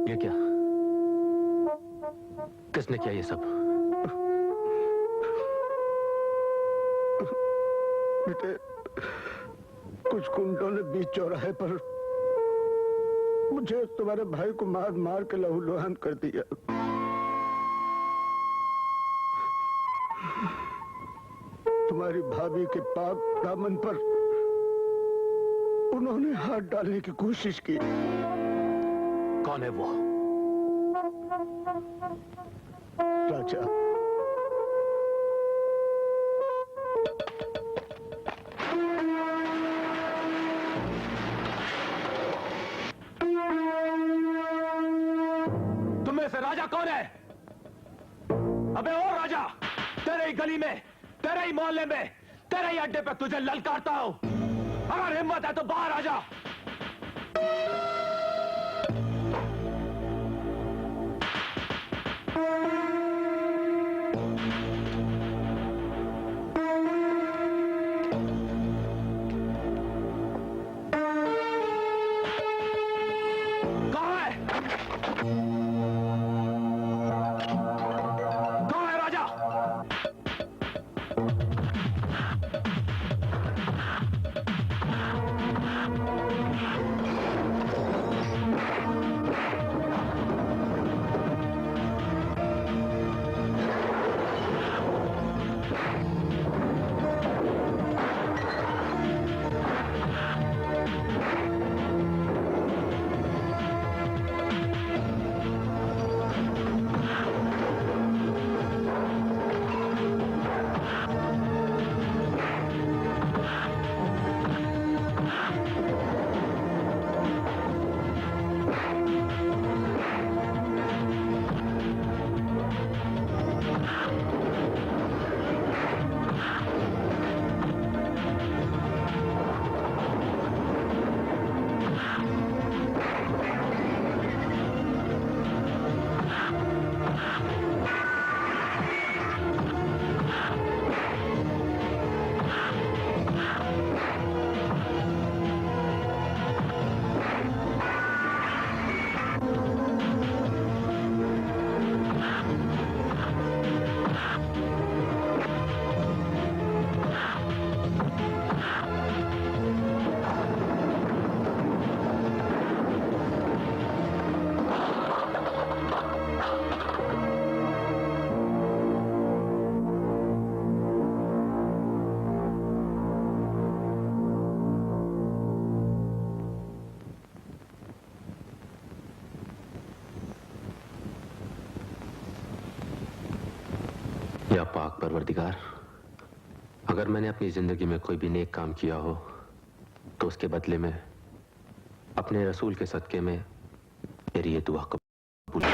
ये क्या? किसने किया ये सब? बेटे, कुछ गुंडों ने बीच चौराहे पर मुझे तुम्हारे भाई को मार मार के लहूलुहान कर दिया। तुम्हारी भाभी के पाक दामन पर उन्होंने हाथ डालने की कोशिश की। कौन है वो? राजा। तुम्हें से राजा कौन है? अबे ओ राजा, तेरे ही गली में, तेरे ही मोहल्ले में, तेरे ही अड्डे पे तुझे ललकारता हूं। अगर हिम्मत है तो बाहर आ जा। पाक परवरदिगार, अगर मैंने अपनी जिंदगी में कोई भी नेक काम किया हो तो उसके बदले में अपने रसूल के सदके में मेरी ये दुआ कबूल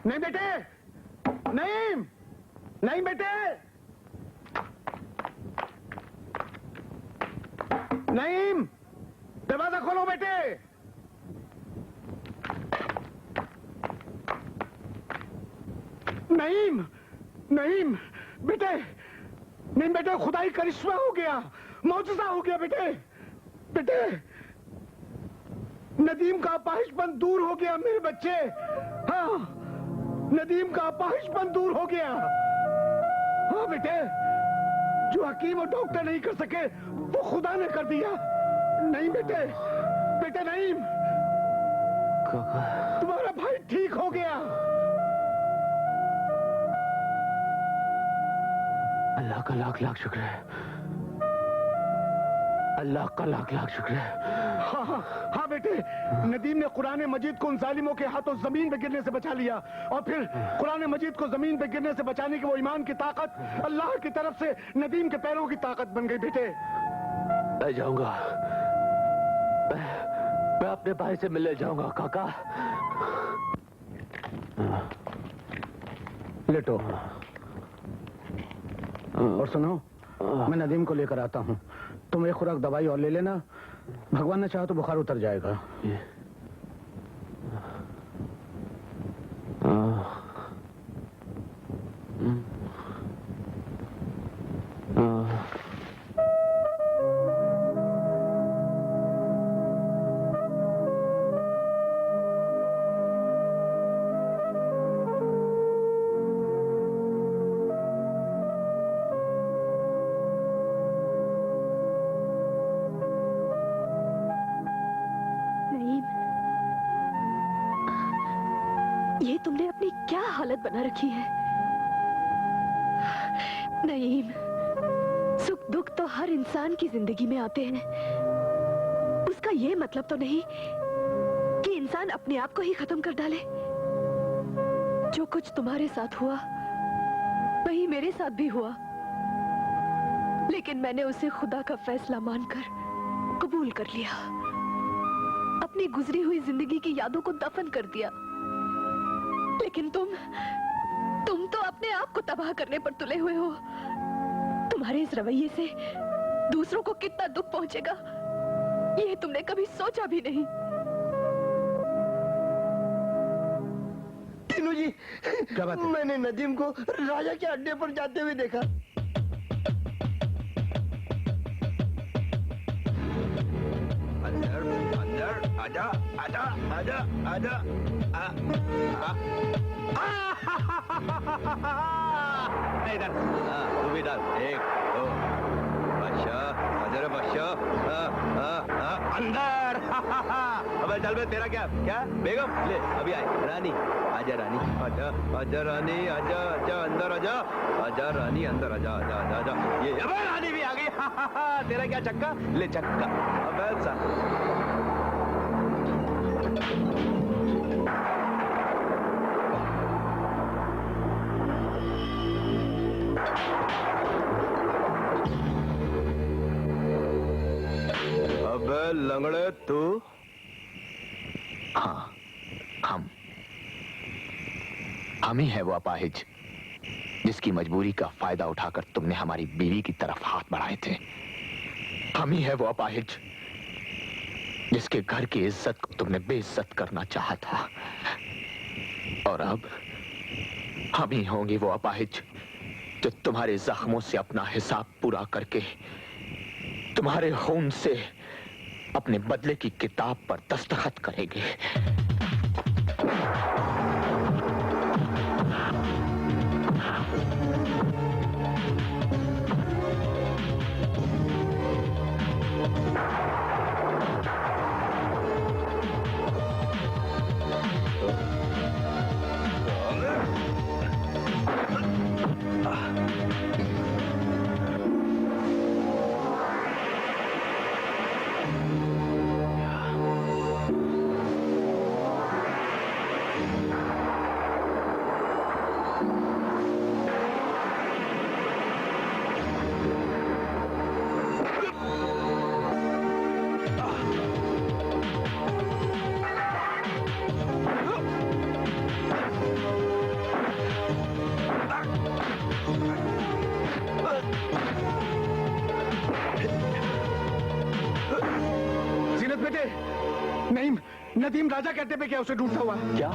नहीं बेटे, नहीं, नहीं बेटे, नहीं, दरवाजा खोलो बेटे। नहीं, नहीं बेटे, नहीं बेटे, खुदाई करिश्मा हो गया, मौजूदा हो गया बेटे, बेटे, नदीम का अपाहिशपन दूर हो गया मेरे बच्चे। हाँ, नदीम का अपाहिशपन दूर हो गया। हाँ बेटे, जो हकीम और डॉक्टर नहीं कर सके वो खुदा ने कर दिया। नहीं बेटे, बेटे नहीं, तुम्हारा भाई ठीक हो गया। अल्लाह का लाख लाख शुक्र है, अल्लाह का लाख लाख शुक्र है। हाँ हाँ हाँ बेटे, नदीम ने कुरान मजीद को उन जालिमों के हाथों जमीन पे गिरने से बचा लिया, और फिर कुरान मजीद को जमीन पे गिरने से बचाने की वो ईमान की ताकत अल्लाह की तरफ से नदीम के पैरों की ताकत बन गई। बेटे मैं जाऊंगा, मैं अपने भाई से मिलने जाऊंगा काका। लेटो और सुनो, मैं नदीम को लेकर आता हूँ। तुम एक खुराक दवाई और ले लेना, भगवान ने चाहा तो बुखार उतर जाएगा। ये तुमने अपनी क्या हालत बना रखी है नईम। सुख दुख तो हर इंसान की जिंदगी में आते हैं, उसका ये मतलब तो नहीं कि इंसान अपने आप को ही खत्म कर डाले। जो कुछ तुम्हारे साथ हुआ वही मेरे साथ भी हुआ, लेकिन मैंने उसे खुदा का फैसला मानकर कबूल कर लिया। अपनी गुजरी हुई जिंदगी की यादों को दफन कर दिया। लेकिन तुम तो अपने आप को तबाह करने पर तुले हुए हो। तुम्हारे इस रवैये से दूसरों को कितना दुख पहुंचेगा ये तुमने कभी सोचा भी नहीं। तीनू जी, क्या बात है? मैंने नदीम को राजा के अड्डे पर जाते हुए देखा। अंदर अंदर आजा आजा आजा आजा। इधर तू भी इधर, एक दो बादशाह, अजर बादशाह अंदर। अबे चल बे, तेरा क्या क्या बेगम ले अभी आए। रानी आजा, रानी आजा आजा, रानी आजा आजा, अंदर आजा आजा, रानी अंदर आजा आजा आजा आजा। ये अबे रानी भी आ गई। तेरा क्या चक्का, ले चक्का। अबे अबे लंगड़े तू। हाँ, हम ही है वो अपाहिज जिसकी मजबूरी का फायदा उठाकर तुमने हमारी बीवी की तरफ हाथ बढ़ाए थे। हम ही है वो अपाहिज जिसके घर की इज्जत को तुमने बेइज्जत करना चाहा था। और अब हम ही होंगे वो अपाहिज जो तुम्हारे जख्मों से अपना हिसाब पूरा करके तुम्हारे खून से अपने बदले की किताब पर दस्तखत करेंगे। नदीम राजा कहते पे क्या उसे ढूंढता हुआ? क्या?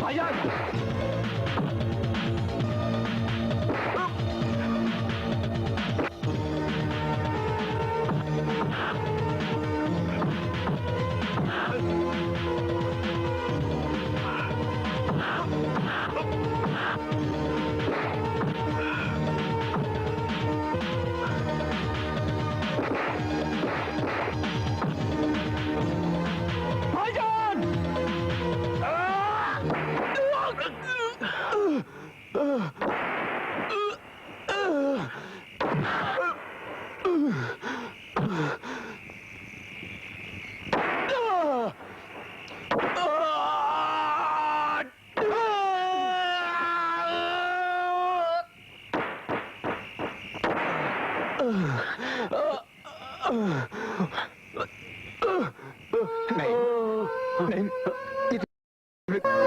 भाईजान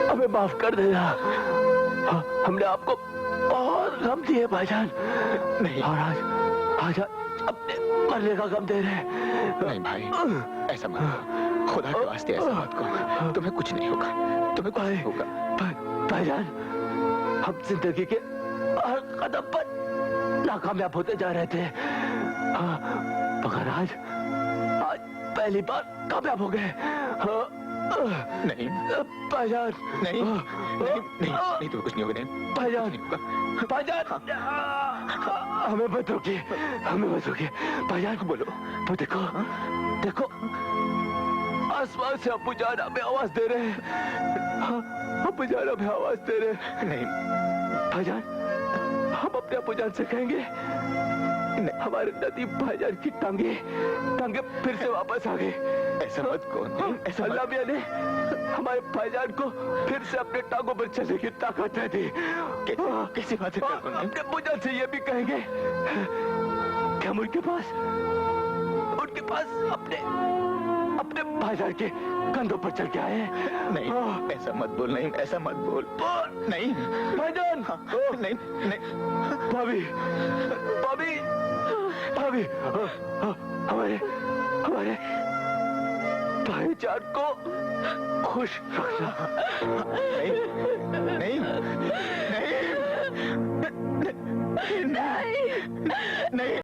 हमें माफ कर देना। हमने आपको बहुत गम दिए भाईजान। नहीं, और आज अपने मरने का गम दे रहे हैं। नहीं भाई, ऐसा मत, खुदा के वास्ते ऐसा मत करो। तुम्हें कुछ नहीं होगा, तुम्हें कुछ नहीं होगा। भाईजान, हम जिंदगी के हर कदम पर नाकामयाब होते जा रहे थे, मगर आज पहली बार कामयाब हो गए। नहीं भाईजान, नहीं नहीं नहीं, तुम्हें कुछ नहीं होगा। नहीं भाईजान, भाईजान, हमें मत रोकिए, हमें मत रोकिए। भाईजान बोलो, वो देखो, देखो आसमान से अब्बू जान हमें आवाज दे रहे हैं। अब्बू जान हमें आवाज दे रहे हैं। नहीं भाईजान, हम अपने अब्बू जान से कहेंगे हमारे नदीम भाईजान की टांगे फिर से वापस आ गई। ऐसा मत कहो। ऐसा अल्लाह मियां ने हमारे भाईजान को फिर से अपने टांगों पर चलने की ताकत दे दी। कैसी बात है? अपने अब्बू जान से ये भी कहेंगे कि हम उनके पास अपने भाईजान के कंधों पर चल के आए। नहीं, ऐसा मत बोल। नहीं, ऐसा मत बोल। नहीं भाईजान, नहीं नहीं, भाभी, भाभी, भाभी, हमारे भाईजान को खुश रखना। नहीं नहीं नहीं,